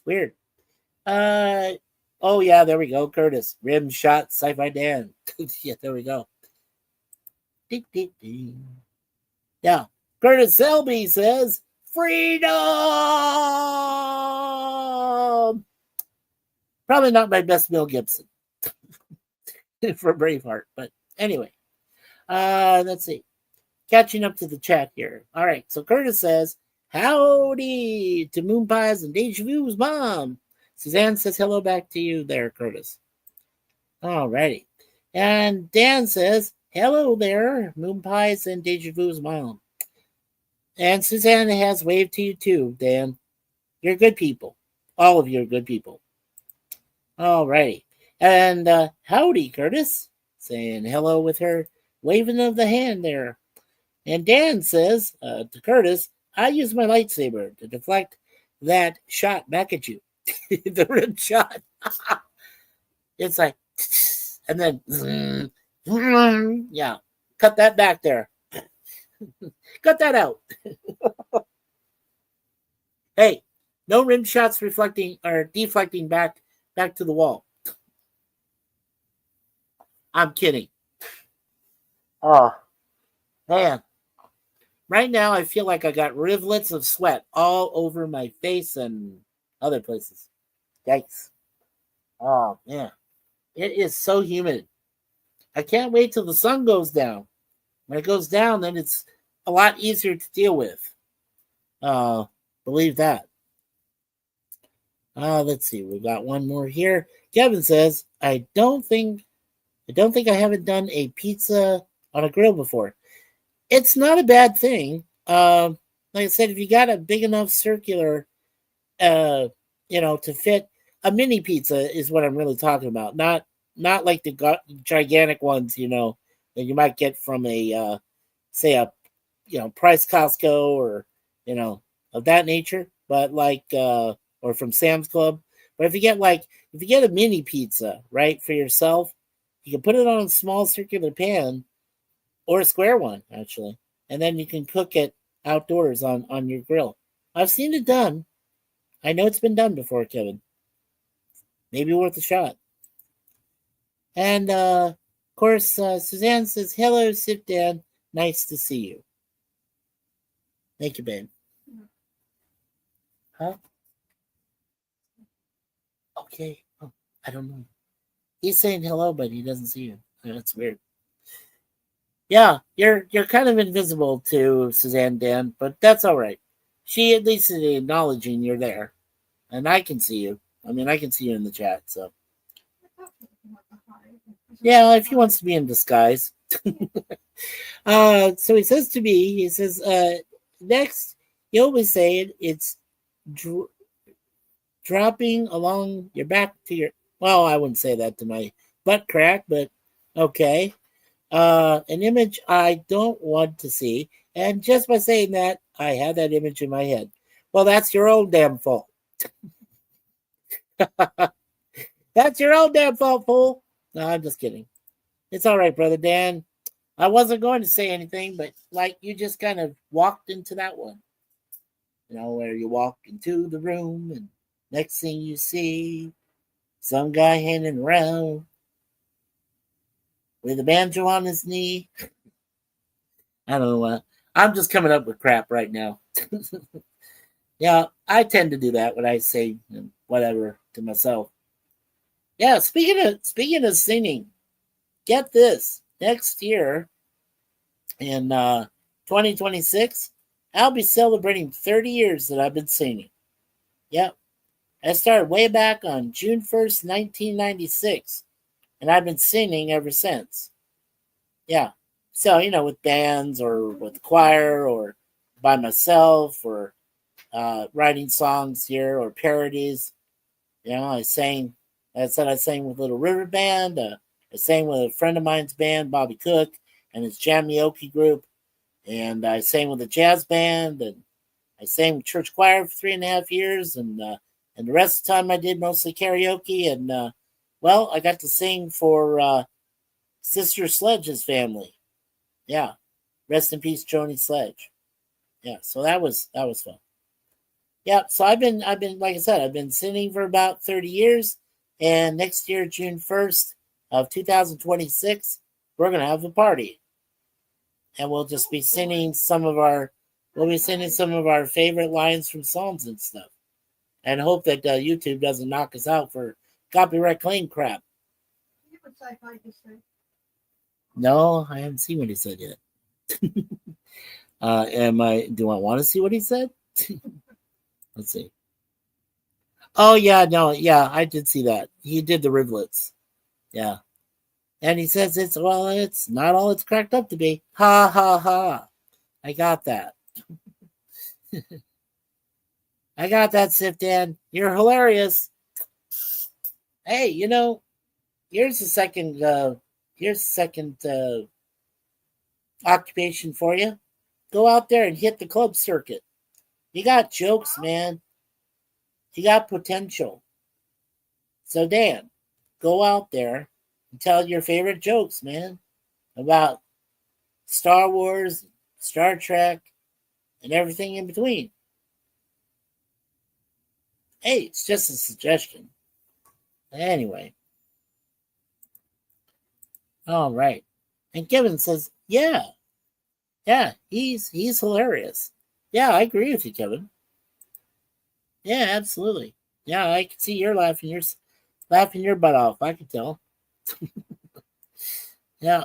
Weird. Uh oh yeah, there we go. Curtis. Rim shot sci-fi Dan. Yeah, there we go. Ding, ding, ding. Yeah. Curtis Selby says freedom. Probably not my best Mel Gibson for Braveheart, but anyway. Let's see. Catching up to the chat here. All right, so Curtis says, howdy to Moon Pies and Deja Vu's mom. Suzanne says hello back to you there, Curtis. All righty. And Dan says, hello there, Moon Pies and Deja Vu's mom. And Suzanne has waved to you too, Dan. You're good people. All of you are good people. All righty. And howdy, Curtis. Saying hello with her waving of the hand there. And Dan says to Curtis, I use my lightsaber to deflect that shot back at you. The rim shot. It's like, and then, yeah, cut that back there. Cut that out. Hey, no rim shots reflecting or deflecting back to the wall. I'm kidding. Oh, man. Right now, I feel like I got rivulets of sweat all over my face and other places. Yikes. Oh, man. It is so humid. I can't wait till the sun goes down. When it goes down, then it's a lot easier to deal with. Believe that. Let's see. We got one more here. Kevin says, I don't think I haven't done a pizza on a grill before. It's not a bad thing. Like I said, if you got a big enough circular, to fit a mini pizza is what I'm really talking about. Not like the gigantic ones, that you might get from a, say a, Price Costco or, of that nature, but like, or from Sam's Club. But if you get a mini pizza, right, for yourself, you can put it on a small circular pan or a square one, actually. And then you can cook it outdoors on your grill. I've seen it done. I know it's been done before, Kevin. Maybe worth a shot. And, of course, Suzanne says, hello, Sip Dan. Nice to see you. Thank you, babe. Huh? Okay. Oh, I don't know. He's saying hello, but he doesn't see you. That's weird. Yeah, you're kind of invisible to Suzanne Dan, but that's all right. She at least is acknowledging you're there, and I can see you. I mean, I can see you in the chat. So yeah, if he wants to be in disguise. So he says to me, he says, next, you always say it's dropping along your back to your. Well, I wouldn't say that to my butt crack, but okay. An image I don't want to see. And just by saying that, I have that image in my head. Well, that's your own damn fault. That's your own damn fault, fool. No, I'm just kidding. It's all right, brother Dan. I wasn't going to say anything, but like you just kind of walked into that one. Where you walk into the room and next thing you see, Some guy hanging around with a banjo on his knee. I don't know what. I'm just coming up with crap right now. Yeah, I tend to do that when I say whatever to myself. Yeah, speaking of singing, get this. Next year in 2026, I'll be celebrating 30 years that I've been singing. Yep. I started way back on June 1st, 1996, and I've been singing ever since. Yeah. So, with bands or with the choir or by myself or writing songs here or parodies. I sang, I said I sang with Little River Band. I sang with a friend of mine's band, Bobby Cook, and his Jamioki group. And I sang with a jazz band. And I sang with church choir for 3.5 years. And the rest of the time I did mostly karaoke. And, well, I got to sing for Sister Sledge's family. Yeah. Rest in peace, Joni Sledge. Yeah, so that was fun. Yeah, so I've been like I said, I've been singing for about 30 years, and next year, June 1st of 2026, we're gonna have a party, and we'll be singing some of our favorite lines from songs and stuff, and hope that YouTube doesn't knock us out for copyright claim crap. No, I haven't seen what he said yet. Do I want to see what he said? Let's see. Oh yeah, no, yeah, I did see that. He did the rivulets. Yeah. And he says it's not all it's cracked up to be. Ha ha ha. I got that. I got that, Siftan. You're hilarious. Hey, here's the second occupation for you. Go out there and hit the club circuit. You got jokes, man. You got potential. So Dan, go out there and tell your favorite jokes, man, about Star Wars, Star Trek, and everything in between. Hey, it's just a suggestion. Anyway, all right. And Kevin says, yeah, he's hilarious. Yeah, I agree with you, Kevin. Yeah, absolutely. Yeah, I can see you're laughing your butt off. I can tell. Yeah,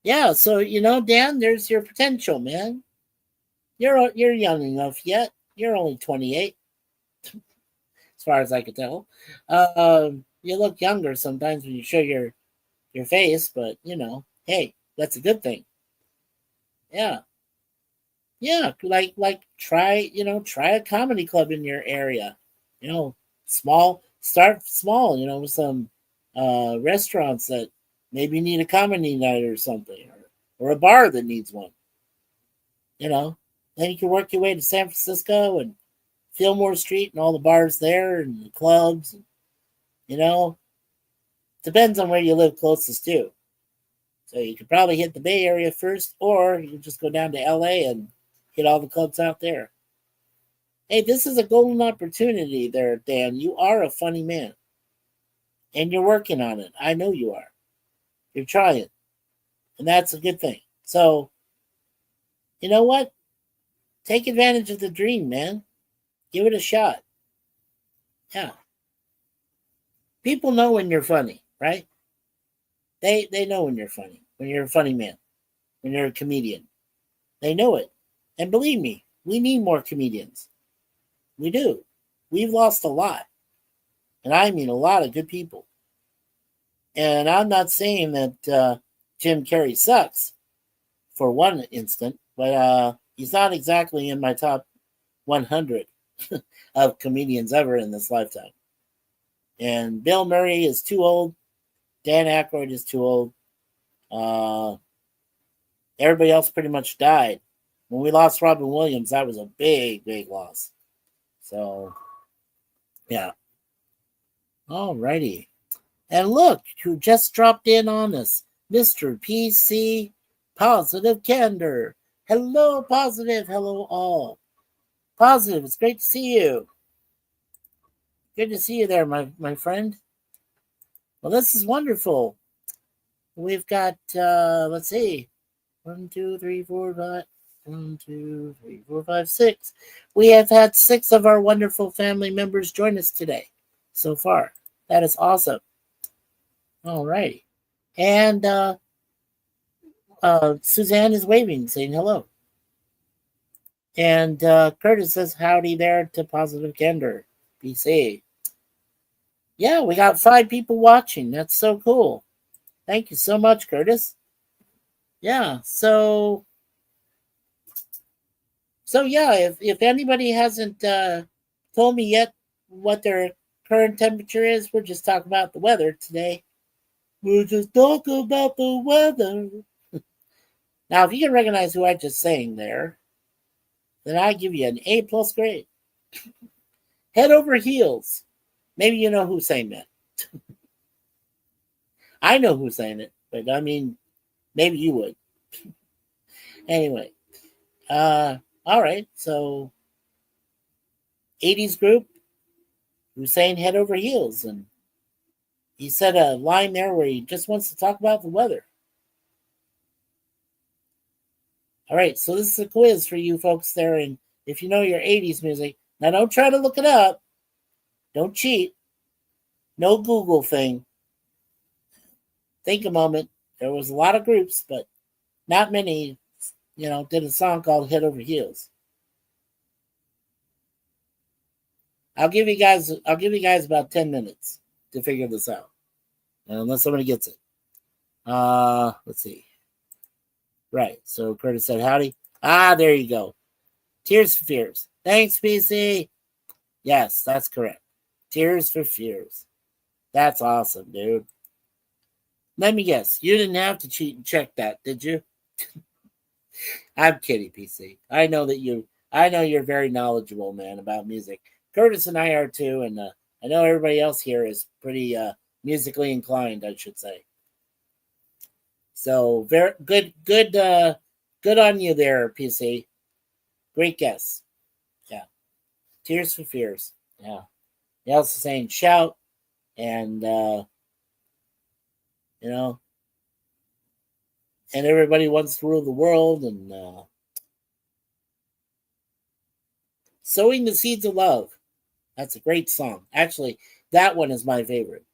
yeah. So Dan, there's your potential, man. You're young enough yet. You're only 28, as far as I could tell. You look younger sometimes when you show your face, but hey, that's a good thing. Yeah, yeah. Like try a comedy club in your area. Start small. With some restaurants that maybe need a comedy night or something, or a bar that needs one. Then you can work your way to San Francisco and Fillmore Street and all the bars there and the clubs. You know, Depends on where you live closest to. So you could probably hit the Bay Area first, or you could just go down to LA and hit all the clubs out there. Hey, this is a golden opportunity there, Dan. You are a funny man. And you're working on it. I know you are. You're trying. And that's a good thing. So, you know what? Take advantage of the dream, man. Give it a shot. Yeah. People know when you're funny, right? They know when you're funny. When you're a funny man. When you're a comedian. They know it. And believe me, we need more comedians. We do. We've lost a lot. And I mean a lot of good people. And I'm not saying that Jim Carrey sucks for one instant, but he's not exactly in my top 100 of comedians ever in this lifetime. And Bill Murray is too old. Dan Aykroyd is too old. Uh, Everybody else pretty much died. When we lost Robin Williams, that was a big, big loss. So, yeah. Alrighty. And look who just dropped in on us, Mr. PC Positive Candor. Hello, Positive. Hello, all. Positive, it's great to see you. Good to see you there, my friend. Well, this is wonderful. We've got, let's see, 1, 2, 3, 4, 5. 1, 2, 3, 4, 5, 6. We have had 6 of our wonderful family members join us today so far. That is awesome. All righty. And Suzanne is waving, saying hello. And Curtis says howdy there to Positive Gender, BC. Yeah, we got 5 people watching. That's so cool. Thank you so much, Curtis. Yeah, so yeah, if anybody hasn't told me yet what their current temperature is, we're just talking about the weather today. We're just talking about the weather. Now, if you can recognize who I just sang there, then I give you an A+ grade. Head over heels. Maybe you know who sang that. I know who sang it, but I mean, maybe you would. Anyway, all right. So, 80s group who sang Head Over Heels, and he said a line there where he just wants to talk about the weather. All right, so this is a quiz for you folks there, and if you know your 80s music, now don't try to look it up. Don't cheat. No Google thing. Think a moment. There was a lot of groups, but not many, did a song called Head Over Heels. I'll give you guys about 10 minutes to figure this out. Unless somebody gets it. Let's see. Right. So Curtis said howdy. There you go. Tears for Fears. Thanks, PC. Yes, that's correct. Tears for Fears. That's awesome, dude. Let me guess. You didn't have to cheat and check that, did you? I'm kidding, PC. I know you're very knowledgeable, man, about music. Curtis and I are too, and I know everybody else here is pretty musically inclined, I should say. So very good on you there, PC. Great guess. Yeah. Tears for Fears. Yeah. He also saying shout and and everybody wants to rule the world, and Sowing the Seeds of Love. That's a great song. Actually, that one is my favorite.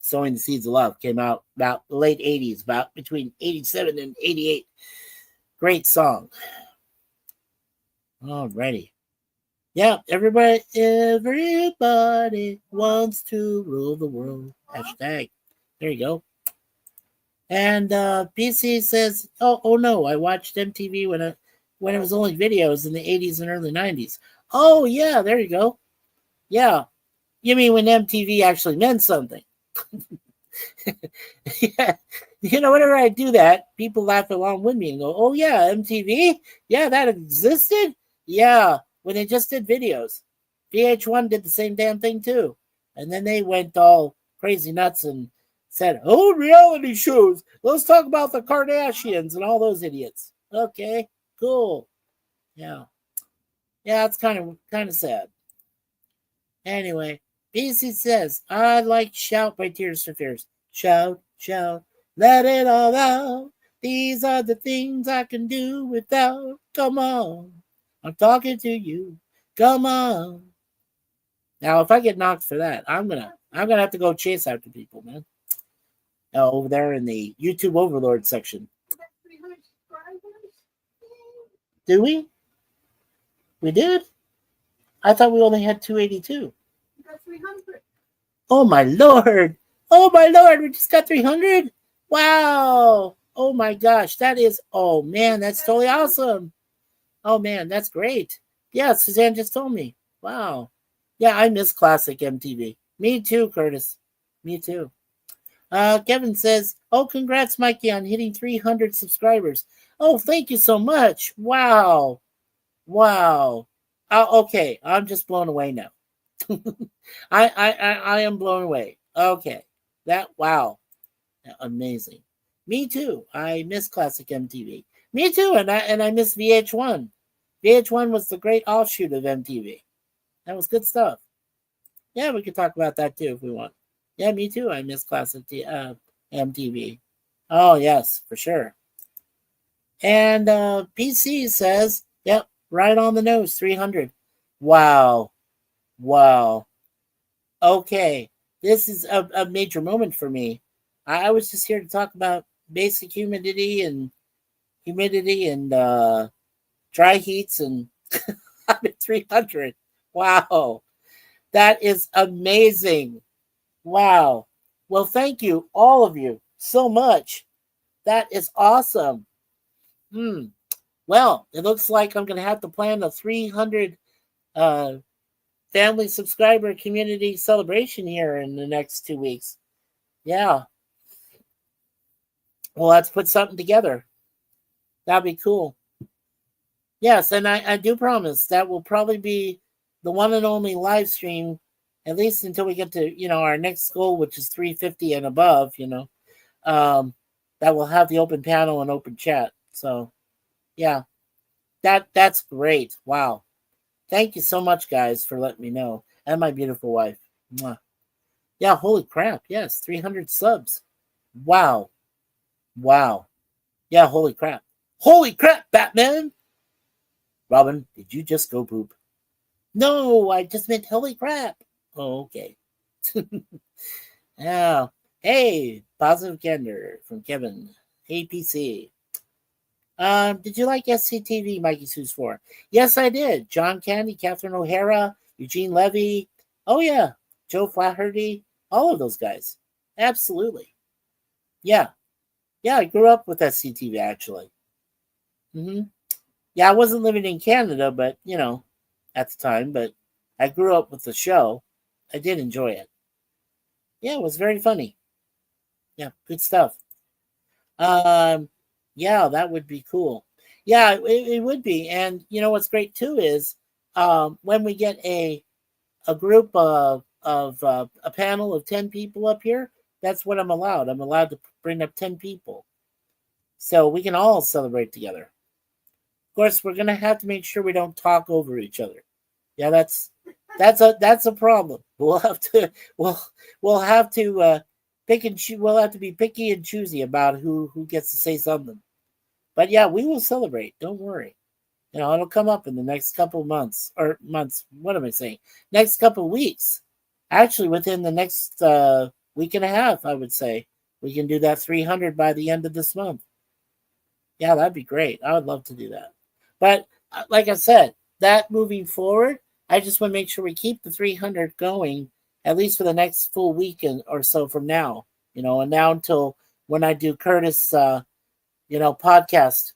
Sowing the Seeds of Love came out about the late 80s, about between 87 and 88. Great song. Alrighty. Yeah, everybody wants to rule the world. Hashtag. There you go. And PC says, oh no, I watched MTV when it was only videos in the 80s and early 90s. Oh yeah, there you go. Yeah. You mean when MTV actually meant something? Yeah. Whenever I do that, people laugh along with me and go, oh yeah, MTV? Yeah, that existed? Yeah, when they just did videos. VH1 did the same damn thing too. And then they went all crazy nuts and said, oh, reality shows. Let's talk about the Kardashians and all those idiots. Okay, cool. Yeah. Yeah, it's kind of sad. Anyway, BC says, I like Shout by Tears for Fears. Shout, shout, let it all out. These are the things I can do without. Come on. I'm talking to you. Come on. Now, if I get knocked for that, I'm gonna have to go chase after people, man. Over there in the YouTube Overlord section. Do we? We did? I thought we only had 282. You got 300. Oh my lord! Oh my lord! We just got 300. Wow! Oh my gosh! That is. Oh man, that's totally awesome. Oh man, that's great. Yeah, Suzanne just told me. Wow. Yeah, I miss classic MTV. Me too, Curtis. Me too. Kevin says, "Oh, congrats, Mikey, on hitting 300 subscribers. Oh, thank you so much. Wow, wow. Okay, I'm just blown away now. I am blown away. Okay, wow, amazing. Me too. I miss classic MTV. Me too, and I miss VH1. VH1 was the great offshoot of MTV. That was good stuff. Yeah, we could talk about that too if we want. Yeah, me too. I miss classic MTV. Oh yes, for sure. And PC says, yep, right on the nose, 300. Wow, wow. Okay, this is a major moment for me. I was just here to talk about basic humidity and dry heats, and I'm at 300. Wow, that is amazing. Wow. Well, thank you, all of you, so much. That is awesome. Hmm. Well, it looks like I'm going to have to plan a 300 uh, family subscriber community celebration here in the next 2 weeks. Yeah. Well, let's put something together. That'd be cool. Yes, and I do promise that will probably be the one and only live stream, at least until we get to, our next goal, which is 350 and above, um, that will have the open panel and open chat. So, yeah, that's great. Wow. Thank you so much, guys, for letting me know. And my beautiful wife. Mwah. Yeah, holy crap. Yes, 300 subs. Wow. Wow. Yeah, holy crap. Holy crap, Batman! Robin, did you just go poop? No, I just meant holy crap. Oh, okay. Yeah. Hey, positive gender from Kevin. Hey, PC. Did you like SCTV, Mikey Sue's for? Yes, I did. John Candy, Catherine O'Hara, Eugene Levy. Oh yeah, Joe Flaherty. All of those guys. Absolutely. Yeah, yeah. I grew up with SCTV actually. Hmm. Yeah, I wasn't living in Canada, but at the time. But I grew up with the show. I did enjoy it. Yeah, it was very funny. Yeah, good stuff. Um, yeah, that would be cool. Yeah, it would be. And what's great too is when we get a group of a panel of 10 people up here. That's what I'm allowed. I'm allowed to bring up 10 people, so we can all celebrate together. Of course, we're gonna have to make sure we don't talk over each other. Yeah, that's a problem. We'll have to pick and choose. We'll have to be picky and choosy about who gets to say something. But yeah, we will celebrate. Don't worry. It'll come up in the next couple of months or months. What am I saying? Next couple of weeks. Actually, within the next week and a half, I would say we can do that 300 by the end of this month. Yeah, that'd be great. I would love to do that. But like I said, that moving forward, I just want to make sure we keep the 300 going at least for the next full weekend or so from now. And now until when I do Curtis, podcast,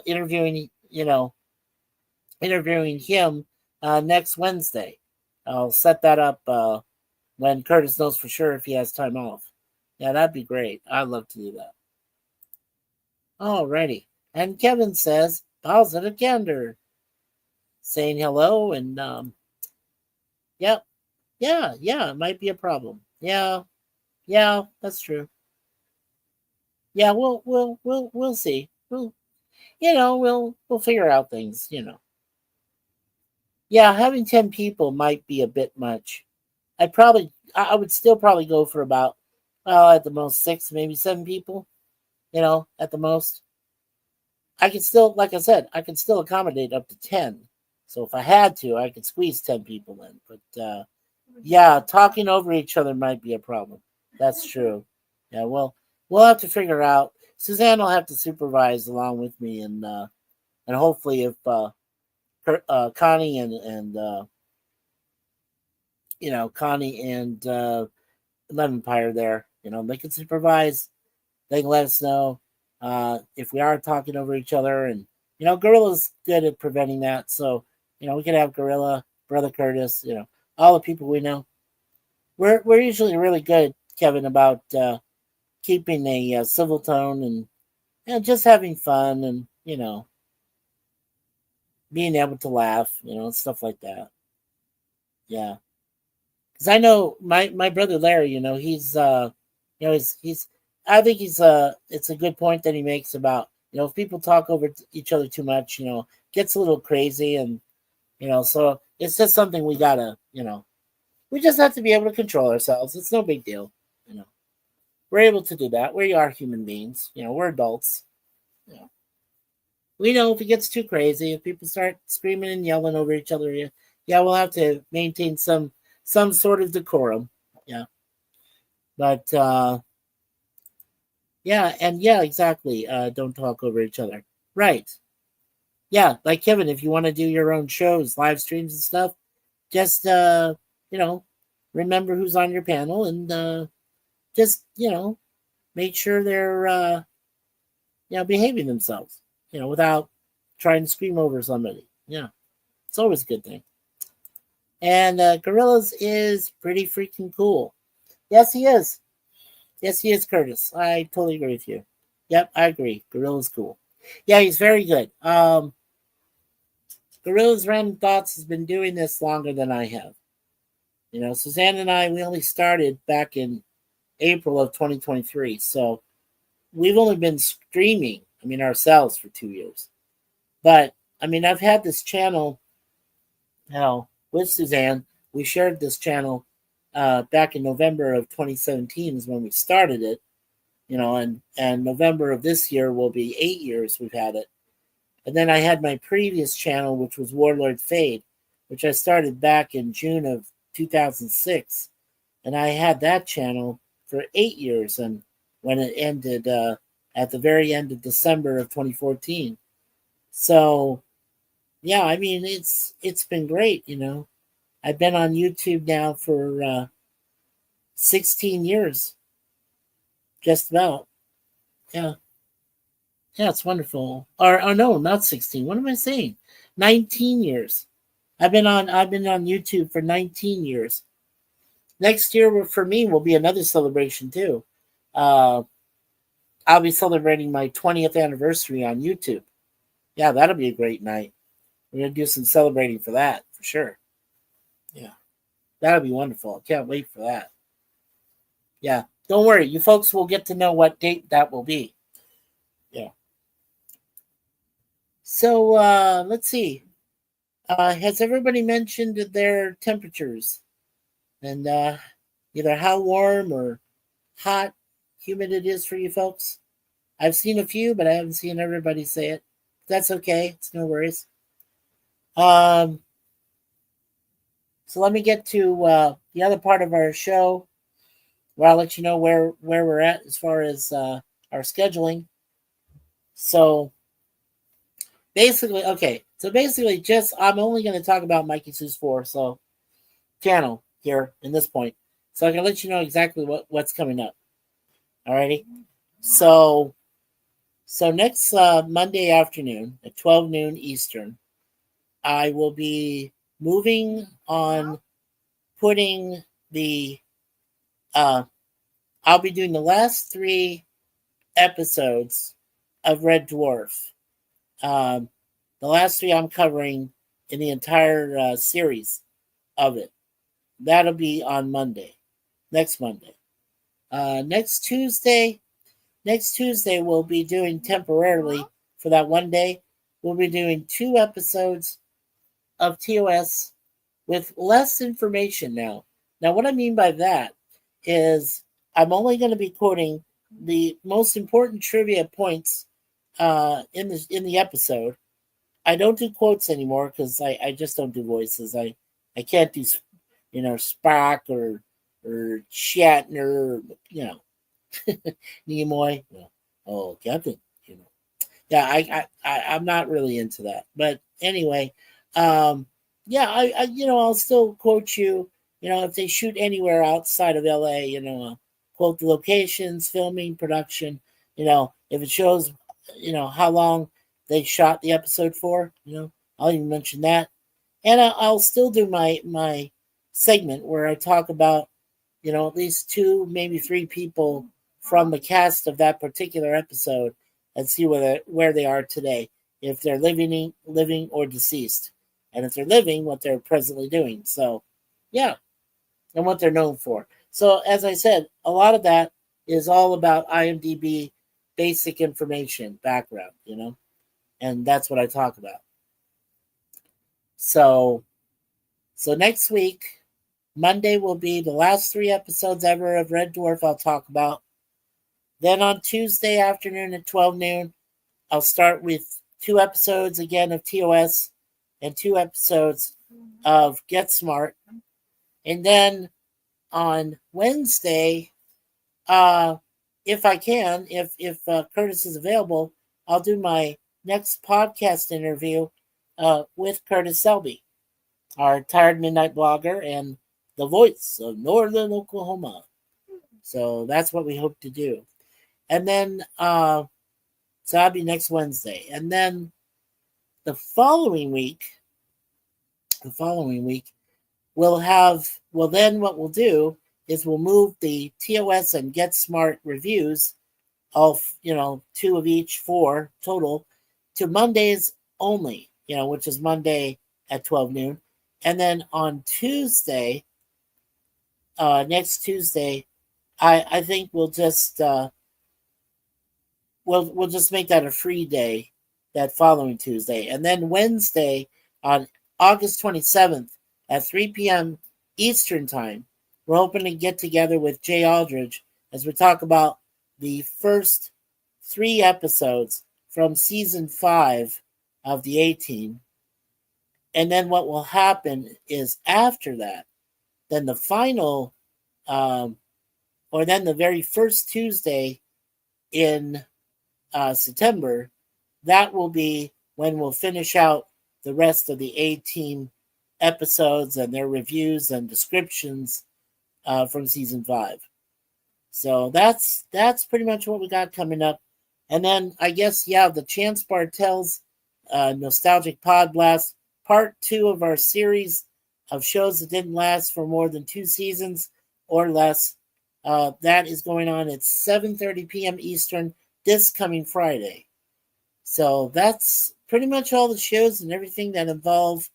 interviewing, interviewing him next Wednesday. I'll set that up when Curtis knows for sure if he has time off. Yeah, that'd be great. I'd love to do that. Alrighty. And Kevin says, positive gander, saying hello. And yep, yeah, it might be a problem. Yeah, yeah, that's true. Yeah, we'll see. We'll figure out things. Yeah, having 10 people might be a bit much. I would still probably go for about, well, at the most 6, maybe 7 people. At the most. I could still, like I said, I could still accommodate up to 10. So if I had to, I could squeeze 10 people in. But yeah, talking over each other might be a problem. That's true. Yeah, well, we'll have to figure out. Suzanne will have to supervise along with me, and hopefully if Connie and Connie and Lemon Pie are there, they can supervise. They can let us know if we are talking over each other. And, Gorilla's good at preventing that. So, we could have Gorilla, Brother Curtis, all the people we know. We're usually really good, Kevin, about keeping a civil tone and just having fun and, being able to laugh, and stuff like that. Yeah. Because I know my brother Larry, he's I think it's a good point that he makes about if people talk over each other too much, gets a little crazy, and so it's just something we gotta We just have to be able to control ourselves. It's no big deal, you know. We're able to do that. We are human beings, you know. We're adults. You know. We know if it gets too crazy, if people start screaming and yelling over each other, yeah, we'll have to maintain some sort of decorum. Yeah, but yeah, and yeah, exactly. Don't talk over each other. Right. Yeah, like Kevin, if you want to do your own shows, live streams and stuff, just you know, remember who's on your panel and just, make sure they're behaving themselves, without trying to scream over somebody. Yeah. It's always a good thing. And Gorillas is pretty freaking cool. Yes, he is. Yes, he is, Curtis. I totally agree with you. Yep, I agree. Gorilla's cool. Yeah, he's very good. Gorilla's Random Thoughts has been doing this longer than I have. Suzanne and I, we only started back in April of 2023. So we've only been streaming, ourselves for 2 years. But, I've had this channel, with Suzanne. We shared this channel back in November of 2017 is when we started it, and November of this year will be 8 years we've had it. And then I had my previous channel, which was Warlord Fade, which I started back in June of 2006. And I had that channel for 8 years. And when it ended at the very end of December of 2014. So, yeah, it's been great, I've been on YouTube now for 16 years, just about. Yeah. Yeah, it's wonderful. Or no, not 16. What am I saying? 19 years. I've been on YouTube for 19 years. Next year for me will be another celebration too. Uh, I'll be celebrating my 20th anniversary on YouTube. Yeah, that'll be a great night. We're gonna do some celebrating for that for sure. Yeah, that'll be wonderful. I can't wait for that. Yeah, don't worry, you folks will get to know what date that will be. Yeah. So let's see. Has everybody mentioned their temperatures and either how warm or hot, humid it is for you folks? I've seen a few, but I haven't seen everybody say it. That's okay. It's no worries. Um, so let me get to the other part of our show where I'll let you know where we're at as far as our scheduling. So basically, okay. So basically, just I'm only going to talk about Mikey Sue's 4 channel here in this point, so I can let you know exactly what's coming up. Alrighty. So next Monday afternoon at 12 noon Eastern, I will be moving on putting the I'll be doing the last 3 episodes of Red Dwarf. Um, the last 3 I'm covering in the entire series of it. That'll be on Monday, next Monday. Next Tuesday, we'll be doing temporarily for that one day. We'll be doing 2 episodes of TOS with less information now. Now, what I mean by that is I'm only going to be quoting the most important trivia points in the episode. I don't do quotes anymore because I just don't do voices. I can't do Spock or Shatner, Nimoy. Oh, Captain, Yeah, I'm not really into that. But anyway, yeah, I'll still quote you. If they shoot anywhere outside of LA, quote the locations, filming, production. If it shows, how long they shot the episode for. I'll even mention that, and I'll still do my segment where I talk about, at least 2, maybe 3 people from the cast of that particular episode and see where they are today, if they're living or deceased, and if they're living, what they're presently doing. So, yeah, and what they're known for. So, as I said, a lot of that is all about IMDb basic information, background, and that's what I talk about. So next week, Monday will be the last 3 episodes ever of Red Dwarf I'll talk about. Then on Tuesday afternoon at 12 noon, I'll start with 2 episodes again of TOS and 2 episodes of Get Smart. And then on Wednesday, if I can, if Curtis is available, I'll do my next podcast interview with Curtis Selby, our Tired Midnight blogger and the voice of Northern Oklahoma. So that's what we hope to do. And then, so that'll be next Wednesday. And then the following week, then what we'll do is we'll move the TOS and Get Smart reviews, all, 2 of each, 4 total, to Mondays only, which is Monday at 12 noon. And then on Tuesday, next Tuesday, I think we'll just we'll just make that a free day that following Tuesday. And then Wednesday on August 27th at 3 p.m. Eastern Time, we're hoping to get together with Jay Aldridge as we talk about the first 3 episodes from season 5 of the A-Team. And then what will happen is after that, then the final, or then the very first Tuesday in September, that will be when we'll finish out the rest of the A-Team episodes and their reviews and descriptions from season 5. So that's pretty much what we got coming up. And then I guess, the Chance Bartels Nostalgic Pod Blast, part 2 of our series of shows that didn't last for more than 2 seasons or less. That is going on at 7:30 p.m. Eastern this coming Friday. So that's pretty much all the shows and everything that involve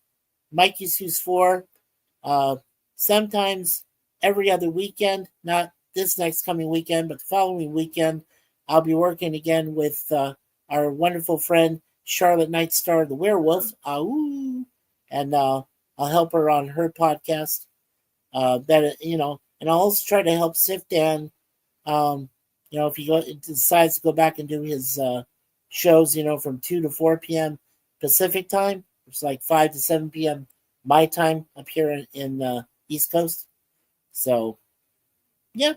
Mikey Seuss 4. Sometimes every other weekend, not this next coming weekend, but the following weekend, I'll be working again with our wonderful friend Charlotte Nightstar the Werewolf. And I'll help her on her podcast. And I'll also try to help Sif Dan. If he decides to go back and do his shows, from 2 to 4 p.m. Pacific time, which is like 5 to 7 p.m. my time up here in East Coast. So,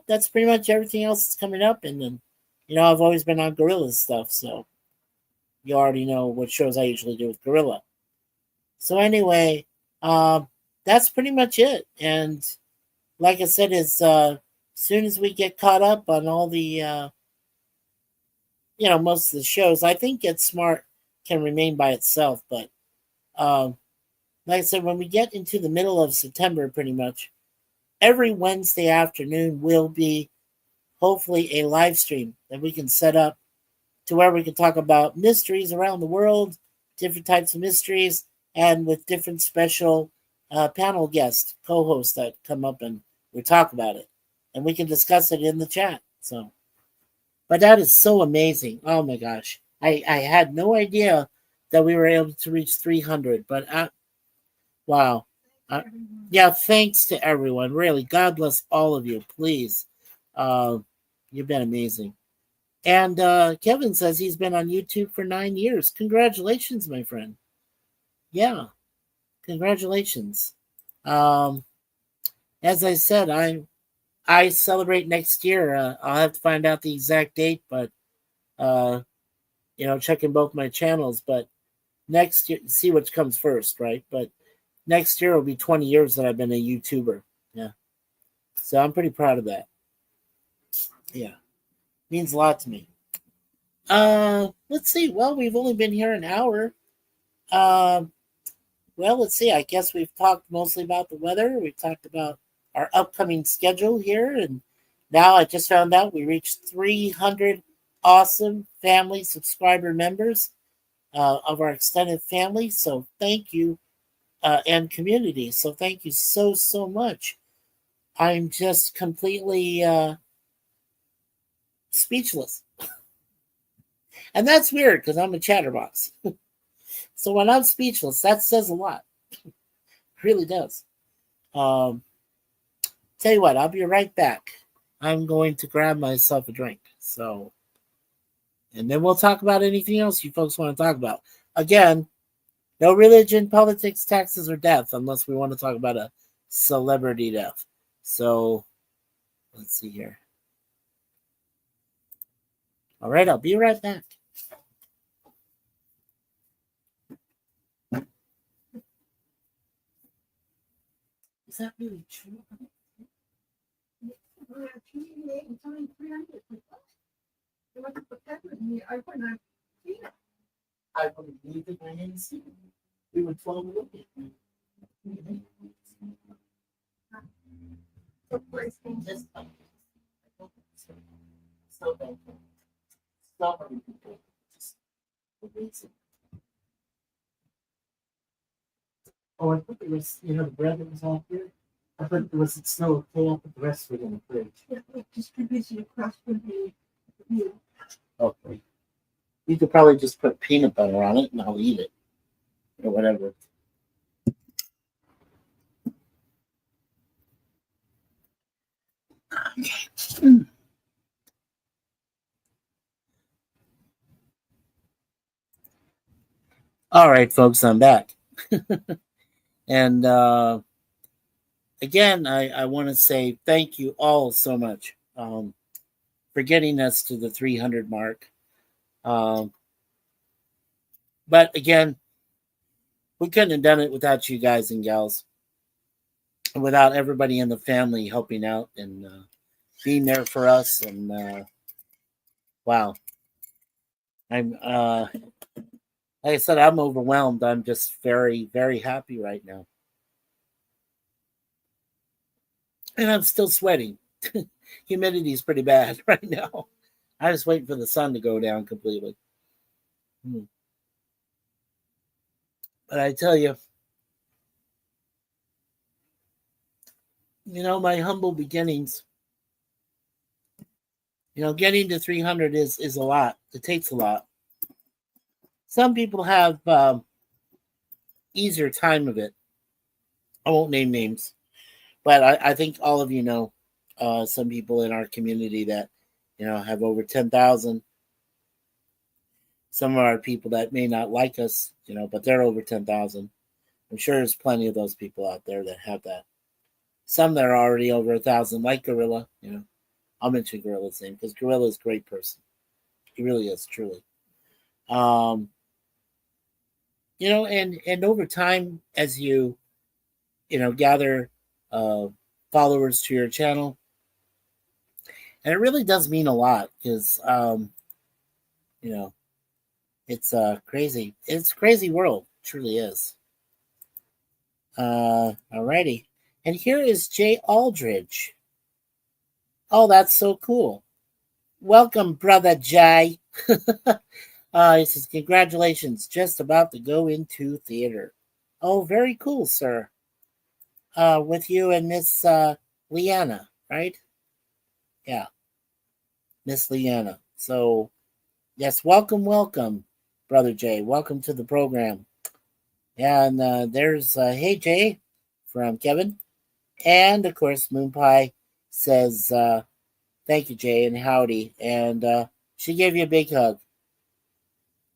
that's pretty much everything else that's coming up. And then, I've always been on Gorilla stuff, so you already know what shows I usually do with Gorilla. So anyway, that's pretty much it. And like I said, as soon as we get caught up on all the, most of the shows, I think Get Smart can remain by itself. But like I said, when we get into the middle of September, pretty much every Wednesday afternoon will be hopefully a live stream that we can set up to where we can talk about mysteries around the world, different types of mysteries, and with different special panel guests, co-hosts that come up and we talk about it. And we can discuss it in the chat. So, but that is so amazing. Oh my gosh. I had no idea that we were able to reach 300, but wow. Thanks to everyone. Really, God bless all of you. Please. You've been amazing. And Kevin says he's been on YouTube for 9 years. Congratulations, my friend. Yeah, congratulations. As I said, I celebrate next year. I'll have to find out the exact date, but checking both my channels. But next year, see what comes first, right? But next year will be 20 years that I've been a YouTuber. Yeah, so I'm pretty proud of that. Yeah, means a lot to me. Let's see. Well, we've only been here an hour. Well, let's see. I guess we've talked mostly about the weather. We've talked about our upcoming schedule here, and now I just found out we reached 300 awesome family subscriber members of our extended family. So thank you, and community. So thank you so much. I'm just completely speechless. And that's weird because I'm a chatterbox. So when I'm speechless, that says a lot. It really does. Tell you what, I'll be right back. I'm going to grab myself a drink. So, and then we'll talk about anything else you folks want to talk about. Again, no religion, politics, taxes, or death, unless we want to talk about a celebrity death. So, let's see here. All right, I'll be right back. Is that really true? I believe it, I didn't see it. We were 12 looking. So many people. Oh, I put the rest, the bread that was out here. I put the rest of snow. Okay, I put the rest of it in the fridge. Yeah, distribution across from the. Okay. You could probably just put peanut butter on it and I'll eat it. Or whatever. All right, folks, I'm back. And again, I want to say thank you all so much for getting us to the 300 mark. Um, but again, we couldn't have done it without you guys and gals, without everybody in the family helping out and being there for us. And wow, I'm like I said, I'm overwhelmed. I'm just very, very happy right now, and I'm still sweating. Humidity is pretty bad right now. I just waiting for the sun to go down completely. But I tell you, my humble beginnings. Getting to 300 is a lot. It takes a lot. Some people have easier time of it. I won't name names, but I think all of you know some people in our community that have over 10,000. Some of our people that may not like us, but they're over 10,000. I'm sure there's plenty of those people out there that have that. Some that are already over 1,000, like Gorilla. I'll mention Gorilla's name because Gorilla is a great person. He really is, truly. Um, and over time, as you gather uh, followers to your channel, and it really does mean a lot because you know it's crazy. It's a crazy world, it truly is. Alrighty, and here is Jay Aldridge. Oh, that's so cool. Welcome, brother Jay. He says, congratulations, just about to go into theater. Oh, very cool, sir. With you and Miss Leanna, right? Yeah, Miss Leanna. So, yes, welcome, brother Jay. Welcome to the program. And there's, hey, Jay, from Kevin. And, of course, Moon Pie says, thank you, Jay, and howdy. And she gave you a big hug.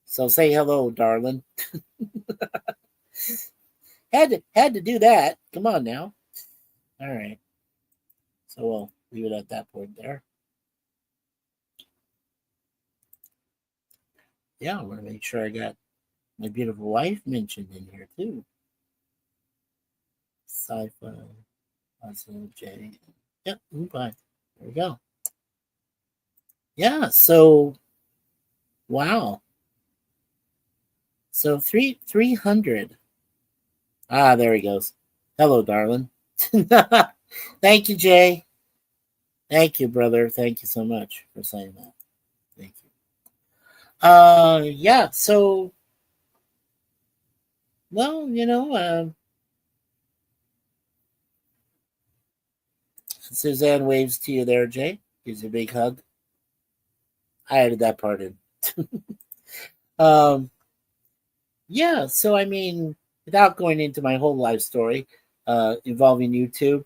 So say hello, darling. had to do that. Come on now. All right. So we'll leave it at that point there. Yeah, I want to make sure I got my beautiful wife mentioned in here too. Sci-fi, positive J. Yep, bye. There we go. Yeah. So, wow. So 300. Ah, there he goes. Hello, darling. Thank you, Jay. Thank you, brother. Thank you so much for saying that. Thank you. Yeah. So, well, Suzanne waves to you there, Jay. Gives you a big hug. I added that part in. um, yeah. So, I mean, without going into my whole life story involving YouTube,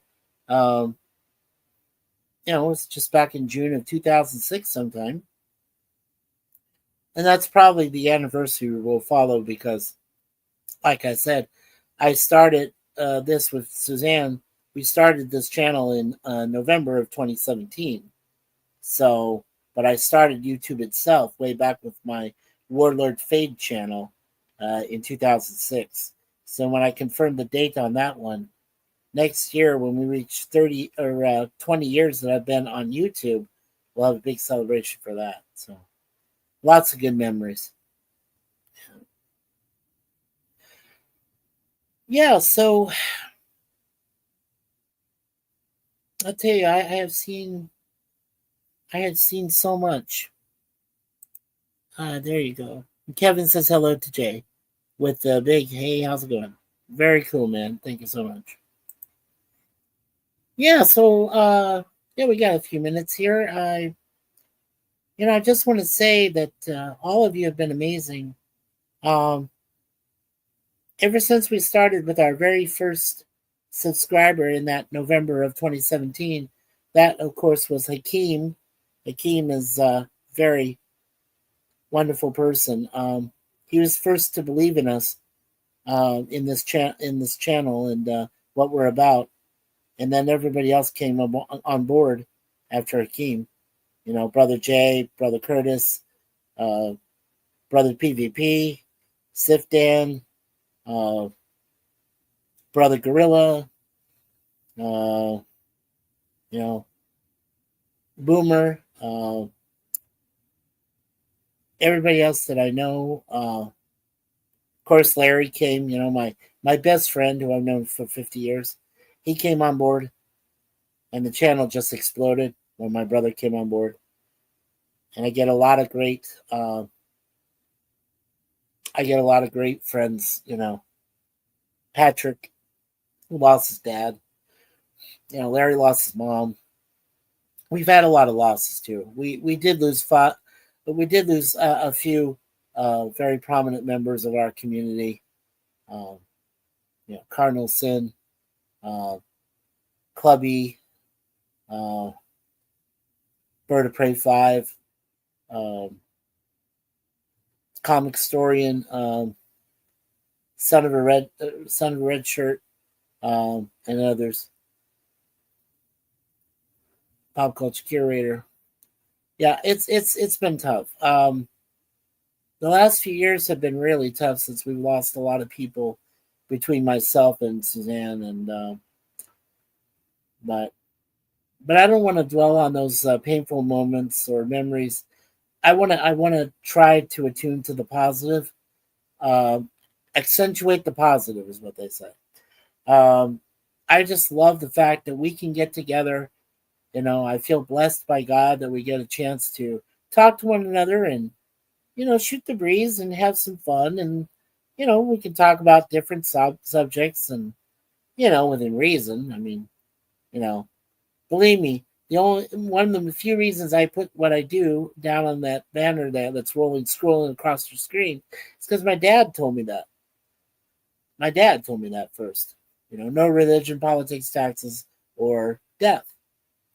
um, it's just back in June of 2006 sometime. And that's probably the anniversary we'll follow because, like I said, I started this with Suzanne. We started this channel in November of 2017. So, but I started YouTube itself way back with my Warlord Fade channel in 2006. So when I confirmed the date on that one, next year when we reach 30 or 20 years that I've been on YouTube, we'll have a big celebration for that. So lots of good memories. Yeah, so I'll tell you, I had seen so much. There you go. Kevin says hello to Jay with the big hey, how's it going? Very cool, man. Thank you so much. Yeah, so yeah, we got a few minutes here. I just want to say that all of you have been amazing. Um, ever since we started with our very first subscriber in that November of 2017, that of course was Hakeem. Hakeem is a very wonderful person. He was first to believe in us in this channel and what we're about, and then everybody else came on board after Hakeem. Brother Jay, Brother Curtis, uh, Brother PvP, Sif Dan, uh, Brother Gorilla, uh, you know, Boomer, everybody else that I know. Of course, Larry came. My best friend, who I've known for 50 years, he came on board, and the channel just exploded when my brother came on board. And I get a lot of great. I get a lot of great friends. Patrick, who lost his dad. Larry lost his mom. We've had a lot of losses too. We did lose but we did lose a few very prominent members of our community. Um, Cardinal Sin, uh, Clubby, uh, Bird of Prey 5, um, Comic Historian, Son of a Red Shirt, and others. Pop Culture Curator. Yeah, it's been tough. The last few years have been really tough since we've lost a lot of people between myself and Suzanne, and but I don't want to dwell on those painful moments or memories. I want to try to attune to the positive, uh, accentuate the positive is what they say. Um, I just love the fact that we can get together. I feel blessed by God that we get a chance to talk to one another and shoot the breeze and have some fun, and we can talk about different subjects, and within reason. I mean, you know, believe me, the only one of the few reasons I put what I do down on that banner that's scrolling across your screen is because my dad told me that. My dad told me that first. No religion, politics, taxes, or death.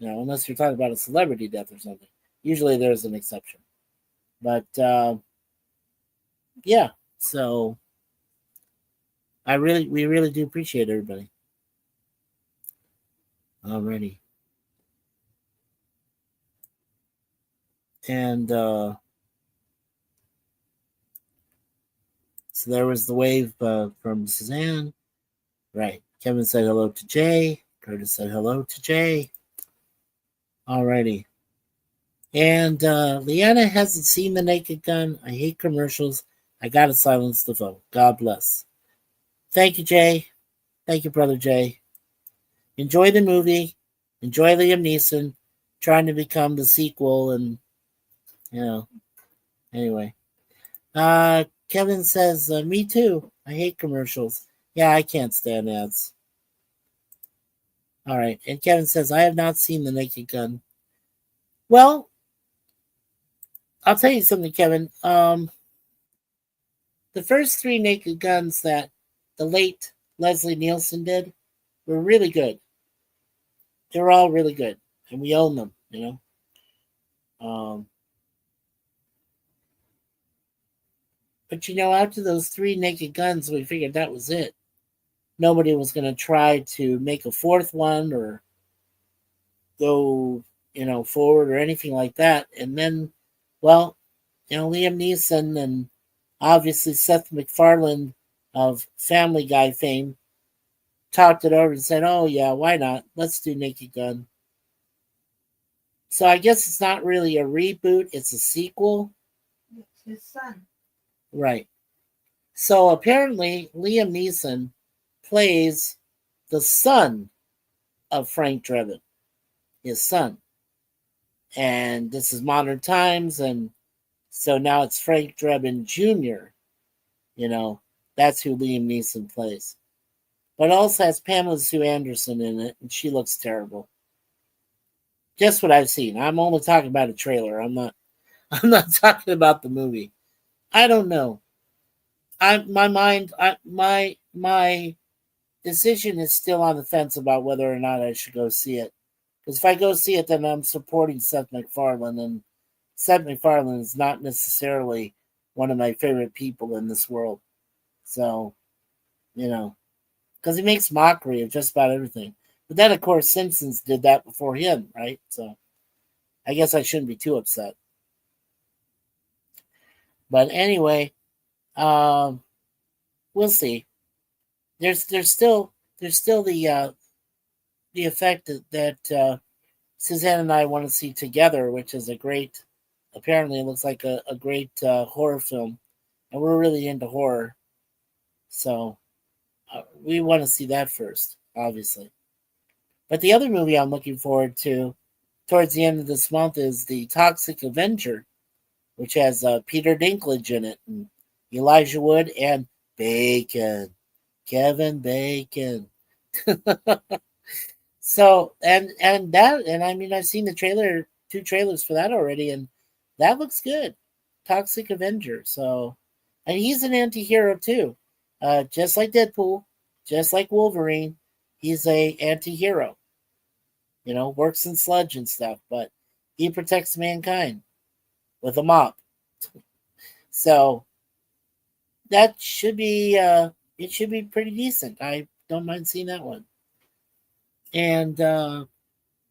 Unless you're talking about a celebrity death or something. Usually there's an exception. But yeah, so we really do appreciate everybody. Already. And so there was the wave from Suzanne. Right. Kevin said hello to Jay. Curtis said hello to Jay. Alrighty. And Leanna hasn't seen The Naked Gun. I hate commercials. I gotta silence the phone. God bless. Thank you, Jay. Thank you, brother Jay. Enjoy the movie. Enjoy Liam Neeson trying to become the sequel, and anyway. Kevin says, me too. I hate commercials. Yeah, I can't stand ads. All right. And Kevin says, I have not seen The Naked Gun. Well, I'll tell you something, Kevin. The first three Naked Guns that the late Leslie Nielsen did were really good. They were all really good. and we own them. Um, but after those three Naked Guns, we figured that was it. Nobody was going to try to make a fourth one or go, forward or anything like that. And then, well, Liam Neeson and obviously Seth MacFarlane of Family Guy fame talked it over and said, "Oh yeah, why not? Let's do Naked Gun." So I guess it's not really a reboot; it's a sequel, It's his son. right? So apparently, Liam Neeson plays the son of Frank Drebin, his son, and this is modern times, and so now it's Frank Drebin Jr. You know, that's who Liam Neeson plays. But it also has Pamela Sue Anderson in it, and she looks terrible. Just what I've seen. I'm only talking about a trailer. I'm not. I'm not talking about the movie. I don't know. My mind. My decision is still on the fence about whether or not I should go see it. Because if I go see it, then I'm supporting Seth MacFarlane, and Seth MacFarlane is not necessarily one of my favorite people in this world. So, because he makes mockery of just about everything. But then, of course, Simpsons did that before him, right? So I guess I shouldn't be too upset. But anyway, um, we'll see. There's still the effect that Suzanne and I want to see together, which is a great. Apparently, it looks like a great horror film, and we're really into horror, so we want to see that first, obviously. But the other movie I'm looking forward to towards the end of this month is the Toxic Avenger, which has Peter Dinklage in it, and Elijah Wood, and Bacon, Kevin Bacon. So and I mean I've seen the two trailers for that already, and that looks good. Toxic Avenger. So, and he's an anti-hero too, just like Deadpool, just like Wolverine. He's a anti-hero. Works in sludge and stuff, but he protects mankind with a mop. So that should be it should be pretty decent. I don't mind seeing that one. And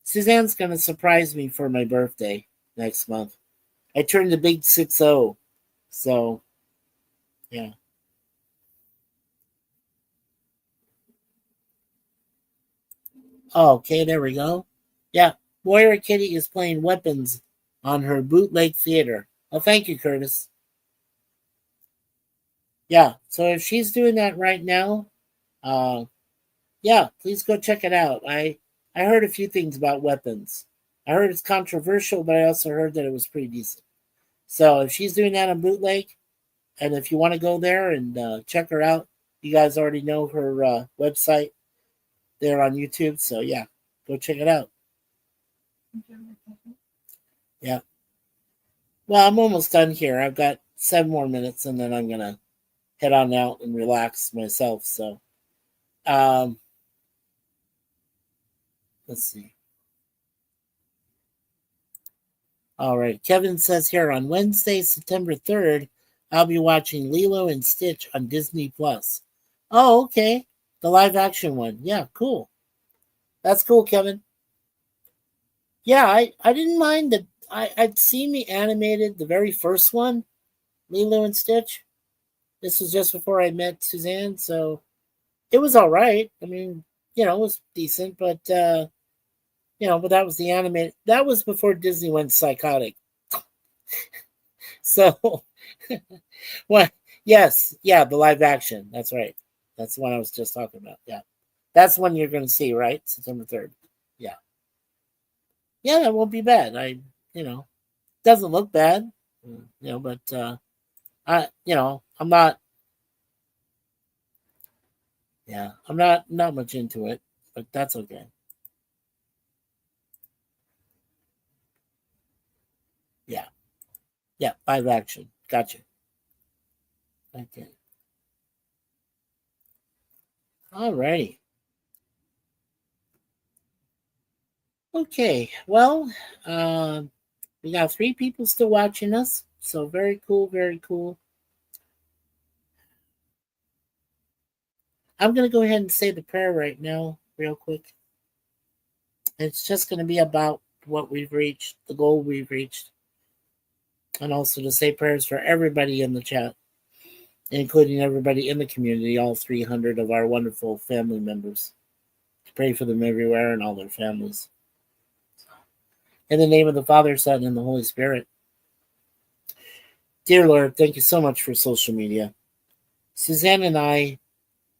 Suzanne's gonna surprise me for my birthday next month. I turned the big 6-0. So yeah. Oh, okay, there we go. Yeah. Moira Kitty is playing weapons on her bootleg theater. Oh, thank you, Curtis. Yeah. So if she's doing that right now, uh yeah, please go check it out. I heard a few things about weapons. I heard it's controversial, but I also heard that it was pretty decent. So if she's doing that on bootleg, and if you want to go there and check her out, you guys already know her website there on YouTube. So yeah, go check it out. Yeah. Well, I'm almost done here. I've got 7 more minutes, and then I'm gonna head on out and relax myself. So um, let's see. All right. Kevin says here on Wednesday, September 3rd, I'll be watching Lilo and Stitch on Disney Plus. Oh, okay. The live action one. Yeah, cool. That's cool, Kevin. Yeah, I didn't mind that. I'd seen the animated, the very first one, Lilo and Stitch. This was just before I met Suzanne, so it was all right. I mean, it was decent, but but that was the animated. That was before Disney went psychotic. So, what? Yes, yeah, the live action. That's right. That's the one I was just talking about. Yeah, that's one you're going to see, right? September 3rd. Yeah, yeah, that won't be bad. Doesn't look bad, but I'm not. Yeah, I'm not much into it, but that's okay. Yeah, yeah, live action. Gotcha. Okay. Alrighty. Okay, well, we got 3 people still watching us, so very cool, very cool. I'm gonna go ahead and say the prayer right now, real quick. It's just gonna be about what we've reached, the goal we've reached, and also to say prayers for everybody in the chat, including everybody in the community, all 300 of our wonderful family members. To pray for them everywhere and all their families. In the name of the Father, Son, and the Holy Spirit. Dear Lord, thank you so much for social media. Suzanne and I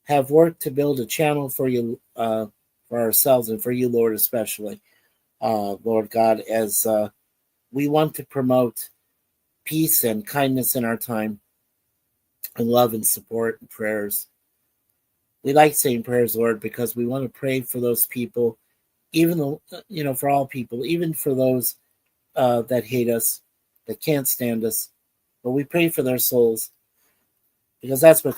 have worked to build a channel for you, for ourselves, and for you, Lord, especially. Lord God, as we want to promote peace and kindness in our time, and love and support and prayers. We like saying prayers, Lord, because we want to pray for those people, even though, for all people, even for those that hate us, that can't stand us. But we pray for their souls because that's what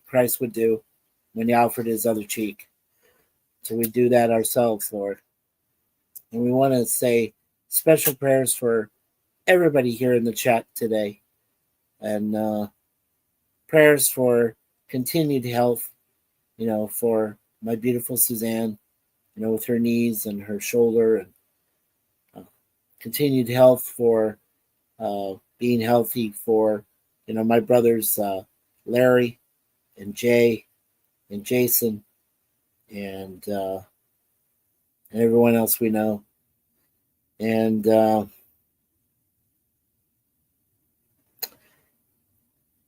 Christ would do when he offered his other cheek. So we do that ourselves, Lord. And we want to say special prayers for everybody here in the chat today, and prayers for continued health, for my beautiful Suzanne, with her knees and her shoulder, and continued health for being healthy for, my brothers Larry and Jay and Jason and everyone else we know. And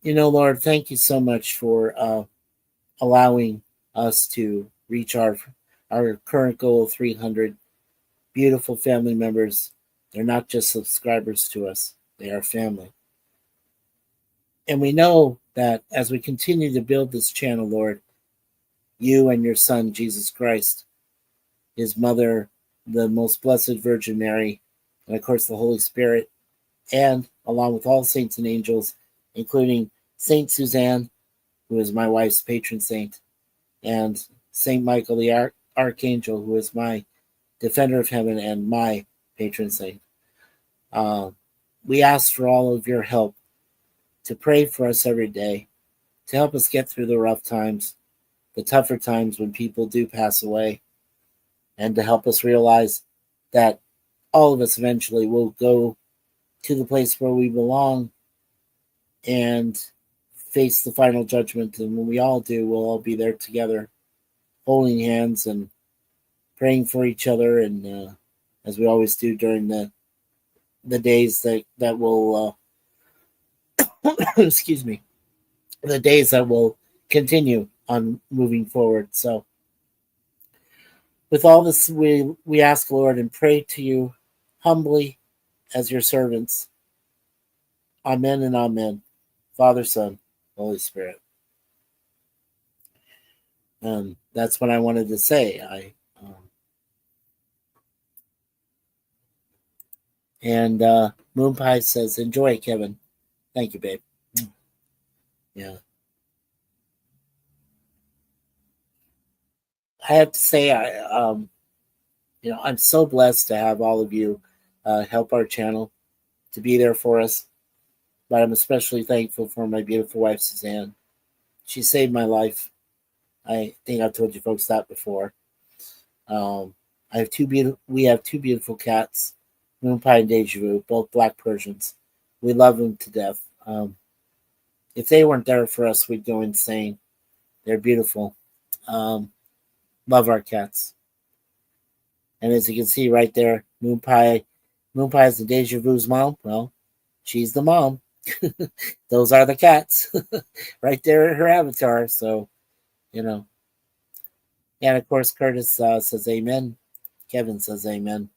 Lord, thank you so much for allowing us to reach our current goal of 300 beautiful family members. They're not just subscribers to us; they are family. And we know that as we continue to build this channel, Lord, you and your Son Jesus Christ, his mother, the most blessed Virgin Mary, and of course the Holy Spirit, and along with all saints and angels, including Saint Suzanne, who is my wife's patron saint, and Saint Michael the Archangel, who is my defender of heaven and my patron saint. Uh, we ask for all of your help to pray for us every day, to help us get through the rough times, the tougher times when people do pass away, and to help us realize that all of us eventually will go to the place where we belong and face the final judgment. And when we all do, we'll all be there together, holding hands and praying for each other, and as we always do during the days that will excuse me, the days that will continue on moving forward. So with all this, we ask, Lord, and pray to you humbly as your servants. Amen and amen. Father, Son, Holy Spirit. That's what I wanted to say. And Moon Pie says, "Enjoy, Kevin." Thank you, babe. Yeah, I have to say, I'm so blessed to have all of you help our channel, to be there for us. But I'm especially thankful for my beautiful wife, Suzanne. She saved my life. I think I've told you folks that before. I have we have 2 beautiful cats, Moonpie and Deja Vu, both black Persians. We love them to death. If they weren't there for us, we'd go insane. They're beautiful. Love our cats. And as you can see right there, Moonpie is the Deja Vu's mom. Well, she's the mom. Those are the cats. Right there in her avatar. So, and of course, Curtis says amen. Kevin says amen.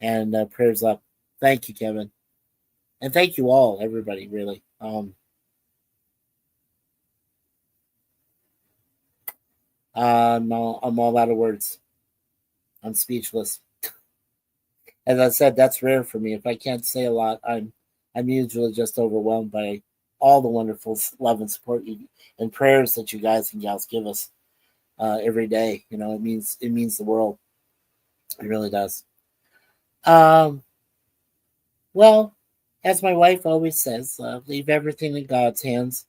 And prayers up. Thank you, Kevin. And thank you all, everybody, really. I'm all out of words. I'm speechless. As I said, that's rare for me. If I can't say a lot, I'm usually just overwhelmed by all the wonderful love and support and prayers that you guys and gals give us every day. It means the world. It really does. Um, well, as my wife always says, leave everything in God's hands.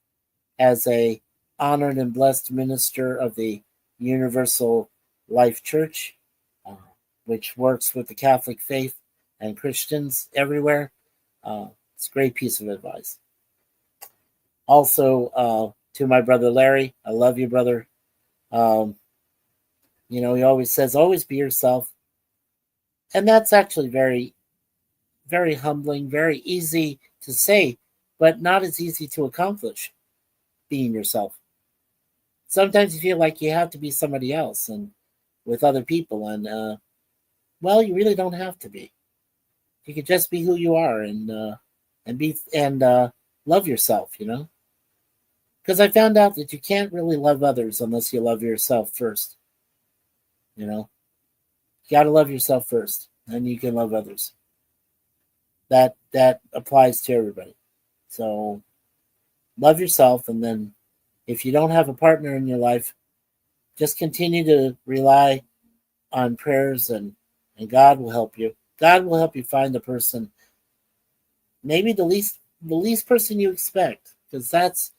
As a honored and blessed minister of the Universal Life Church, uh, which works with the Catholic faith and Christians everywhere, it's a great piece of advice. Also, to my brother Larry, I love you, brother. Um, he always says, always be yourself. And that's actually very, very humbling, very easy to say, but not as easy to accomplish being yourself. Sometimes you feel like you have to be somebody else and with other people, and well, you really don't have to be. You can just be who you are and love yourself. Because I found out that you can't really love others unless you love yourself first. You got to love yourself first, and you can love others. That applies to everybody. So love yourself, and then if you don't have a partner in your life, just continue to rely on prayers, and God will help you. God will help you find the person, maybe the least person you expect, because that's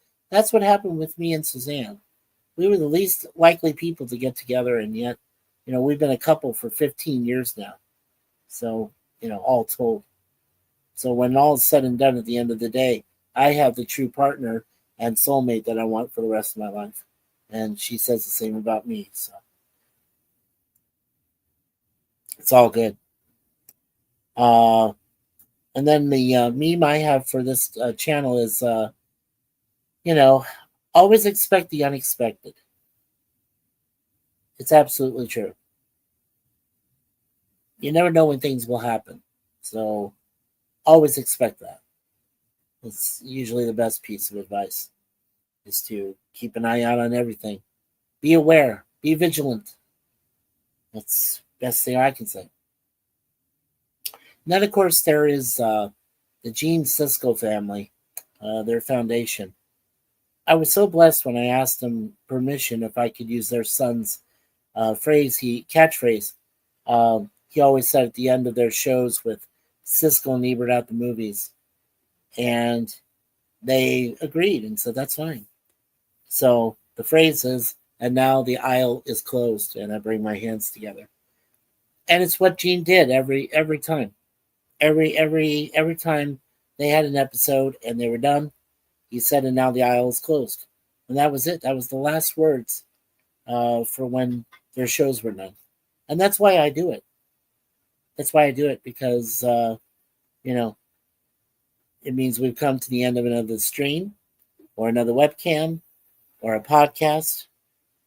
what happened with me and Suzanne. We were the least likely people to get together, and yet, we've been a couple for 15 years now. So, all told. So when all is said and done at the end of the day, I have the true partner and soulmate that I want for the rest of my life. And she says the same about me. So it's all good. Uh, and then the meme I have for this channel is, you know, always expect the unexpected. It's absolutely true. You never know when things will happen. So always expect that. It's usually the best piece of advice is to keep an eye out on everything. Be aware. Be vigilant. That's the best thing I can say. And then, of course, there is the Gene Siskel family, their foundation. I was so blessed when I asked them permission if I could use their son's catchphrase. He always said at the end of their shows with Siskel and Ebert at the movies, and they agreed and said that's fine. So the phrase is, "And now the aisle is closed," and I bring my hands together. And it's what Gene did every time. Every time they had an episode and they were done, he said, "And now the aisle is closed," and that was it. That was the last words for when their shows were done, and that's why I do it. That's why I do it because you know it means we've come to the end of another stream or another webcam or a podcast,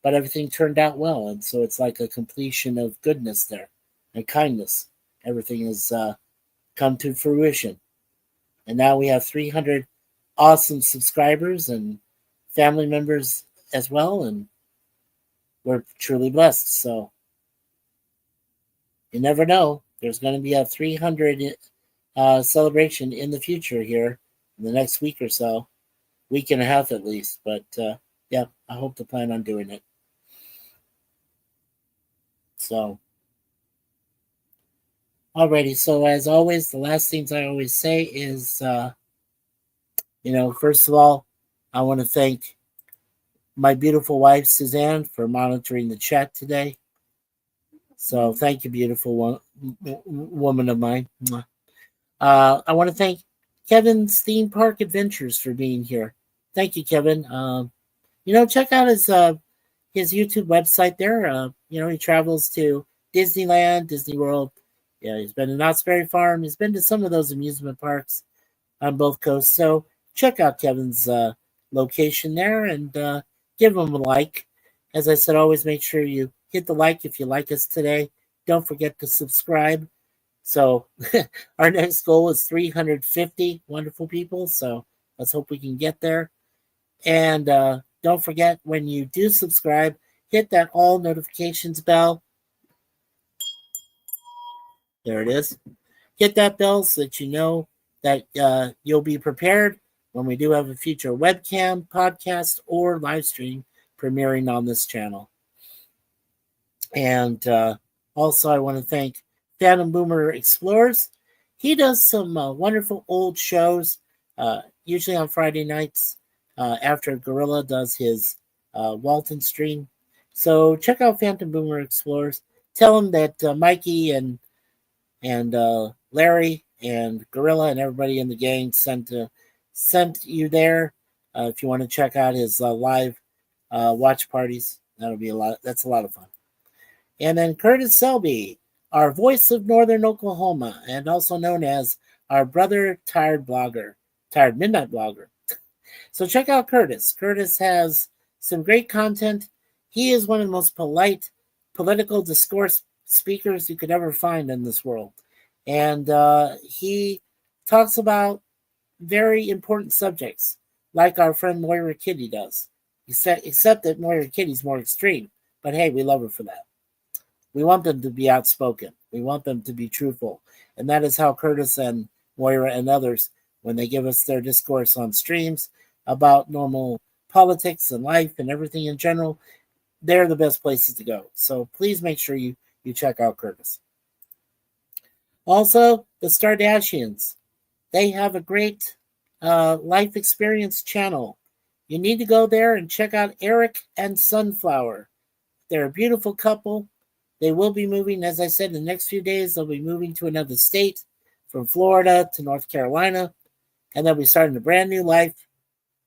but everything turned out well, and so it's like a completion of goodness there and kindness. Everything has come to fruition, and now we have 300 awesome subscribers and family members as well, and we're truly blessed. So you never know. There's going to be a 300 celebration in the future here in the next week or so, week and a half at least. But yeah, I hope to plan on doing it. So, alrighty. So as always, the last things I always say is, first of all, I want to thank my beautiful wife Suzanne for monitoring the chat today. So thank you, beautiful woman of mine. I want to thank Kevin's Theme Park Adventures for being here. Thank you, Kevin. Check out his YouTube website there. He travels to Disneyland, Disney World. Yeah, he's been to Knott's Berry Farm. He's been to some of those amusement parks on both coasts. So check out Kevin's location there and give him a like. As I said, always make sure you hit the like if you like us today. Don't forget to subscribe. So our next goal is 350 wonderful people. So let's hope we can get there. And don't forget, when you do subscribe, hit that all notifications bell. There it is. Hit that bell so that you know that you'll be prepared when we do have a future webcam, podcast, or live stream premiering on this channel. And Also, I want to thank Phantom Boomer Explorers. He does some wonderful old shows, usually on Friday nights after Gorilla does his Walton stream. So check out Phantom Boomer Explorers. Tell him that Mikey and Larry and Gorilla and everybody in the gang sent you there. If you want to check out his live watch parties, that'll be a lot. That's a lot of fun. And then Curtis Selby, our voice of Northern Oklahoma, and also known as our brother Tired Midnight Blogger. So check out Curtis. Curtis has some great content. He is one of the most polite political discourse speakers you could ever find in this world. And he talks about very important subjects, like our friend Moira Kitty does. Except that Moira Kitty's more extreme. But hey, we love her for that. We want them to be outspoken. We want them to be truthful. And that is how Curtis and Moira and others, when they give us their discourse on streams about normal politics and life and everything in general, they're the best places to go. So please make sure you check out Curtis. Also, the Stardashians. They have a great life experience channel. You need to go there and check out Eric and Sunflower. They're a beautiful couple. They will be moving, as I said, in the next few days. They'll be moving to another state from Florida to North Carolina. And they'll be starting a brand new life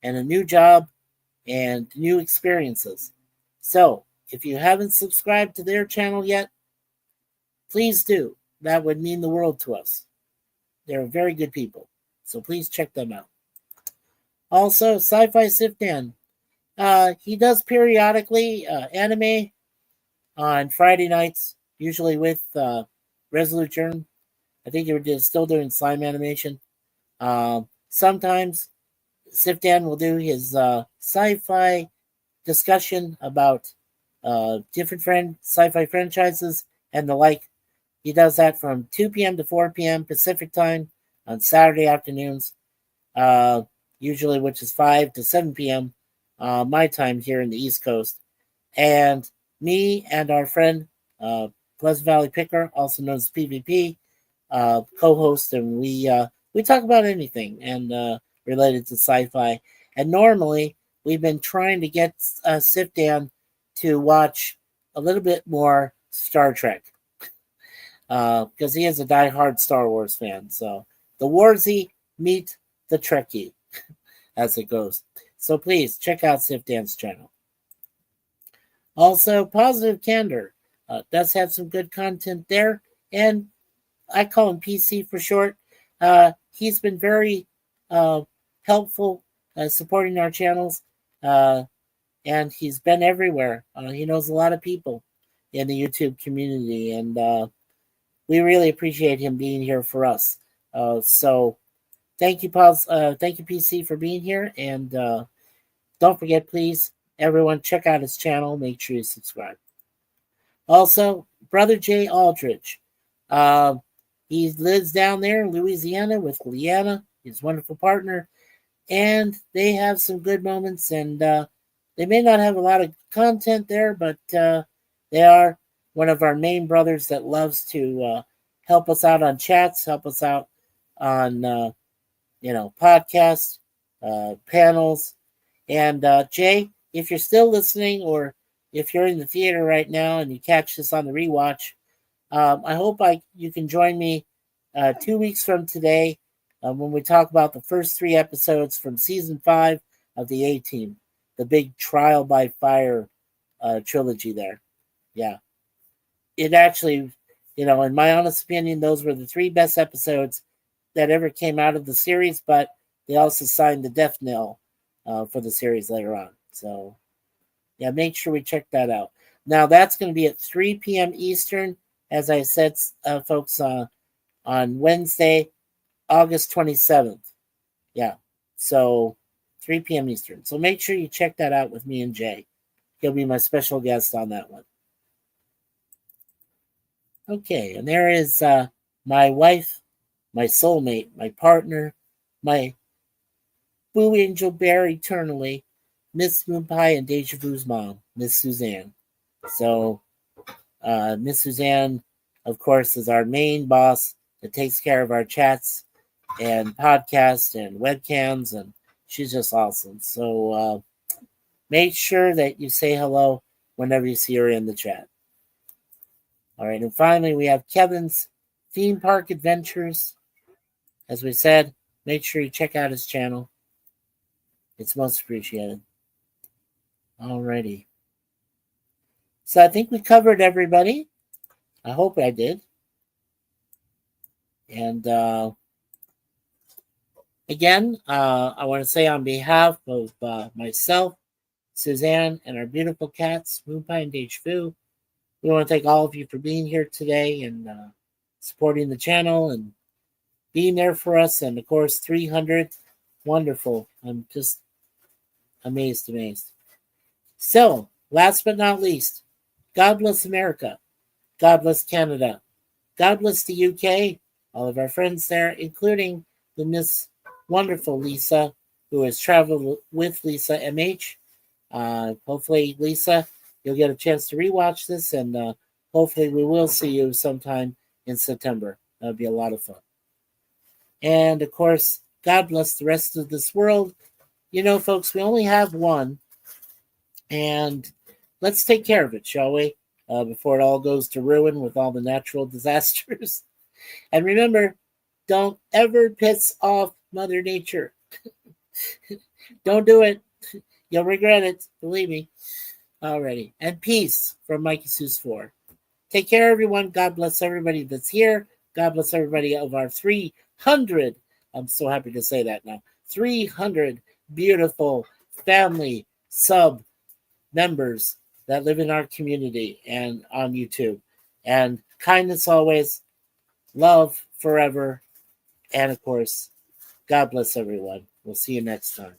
and a new job and new experiences. So, if you haven't subscribed to their channel yet, please do. That would mean the world to us. They're very good people. So please check them out. Also, Sci-Fi Sifdan. He does periodically anime on Friday nights, usually with Resolute Germ. I think you're still doing slime animation. Sometimes Sifdan will do his sci-fi discussion about different sci-fi franchises and the like. He does that from 2 p.m. to 4 p.m. Pacific time on Saturday afternoons, usually, which is 5 to 7 p.m. My time here in the East Coast. And me and our friend Pleasant Valley Picker, also known as PvP, co-host, and we talk about anything and related to sci-fi. And normally, we've been trying to get Sifdan to watch a little bit more Star Trek because he is a die-hard Star Wars fan. So the Warsy meet the Trekkie, as it goes. So please check out Sifdan's channel. Also, Positive Candor does have some good content there, and I call him PC for short. He's been very helpful supporting our channels, and he's been everywhere. He knows a lot of people in the YouTube community, and we really appreciate him being here for us. So thank you, thank you, PC, for being here, and don't forget, please, everyone, check out his channel. Make sure you subscribe. Also, Brother Jay Aldridge. He lives down there in Louisiana with Leanna, his wonderful partner, and they have some good moments. And they may not have a lot of content there, but they are one of our main brothers that loves to help us out on chats, help us out on podcasts, panels. And Jay, if you're still listening, or if you're in the theater right now and you catch this on the rewatch, I hope you can join me 2 weeks from today when we talk about the first 3 episodes from season 5 of the A-Team, the big Trial by Fire trilogy there. Yeah. It actually, in my honest opinion, those were the 3 best episodes that ever came out of the series, but they also signed the death knell for the series later on. So, yeah, make sure we check that out. Now, that's going to be at 3 p.m. Eastern, as I said, folks, on Wednesday, August 27th. Yeah, so 3 p.m. Eastern. So make sure you check that out with me and Jay. He'll be my special guest on that one. Okay, and there is my wife, my soulmate, my partner, my Boo Angel Bear eternally, Miss Moonpie and Deja Vu's mom, Miss Suzanne. So Miss Suzanne, of course, is our main boss that takes care of our chats and podcasts and webcams, and she's just awesome. So make sure that you say hello whenever you see her in the chat. All right, and finally, we have Kevin's Theme Park Adventures. As we said, make sure you check out his channel. It's most appreciated. Alrighty. So I think we covered everybody. I hope I did. And again, I want to say on behalf of myself, Suzanne, and our beautiful cats, Moonpie and Dage Fu, we want to thank all of you for being here today and supporting the channel and being there for us. And of course, 300, wonderful. I'm just amazed. So, last but not least, God bless America. God bless Canada. God bless the UK, all of our friends there, including the Miss Wonderful Lisa, who has traveled with Lisa MH. Hopefully, Lisa, you'll get a chance to rewatch this, and hopefully we will see you sometime in September. That'll be a lot of fun. And of course, God bless the rest of this world. You know, folks, we only have one, and let's take care of it, shall we? Before it all goes to ruin with all the natural disasters. And remember, don't ever piss off Mother Nature. Don't do it. You'll regret it. Believe me. Alrighty. And peace from Mikey Seuss 4. Take care, everyone. God bless everybody that's here. God bless everybody of our 300. I'm so happy to say that now. 300 beautiful family sub members that live in our community and on YouTube. And kindness always, love forever, and of course, God bless everyone. We'll see you next time.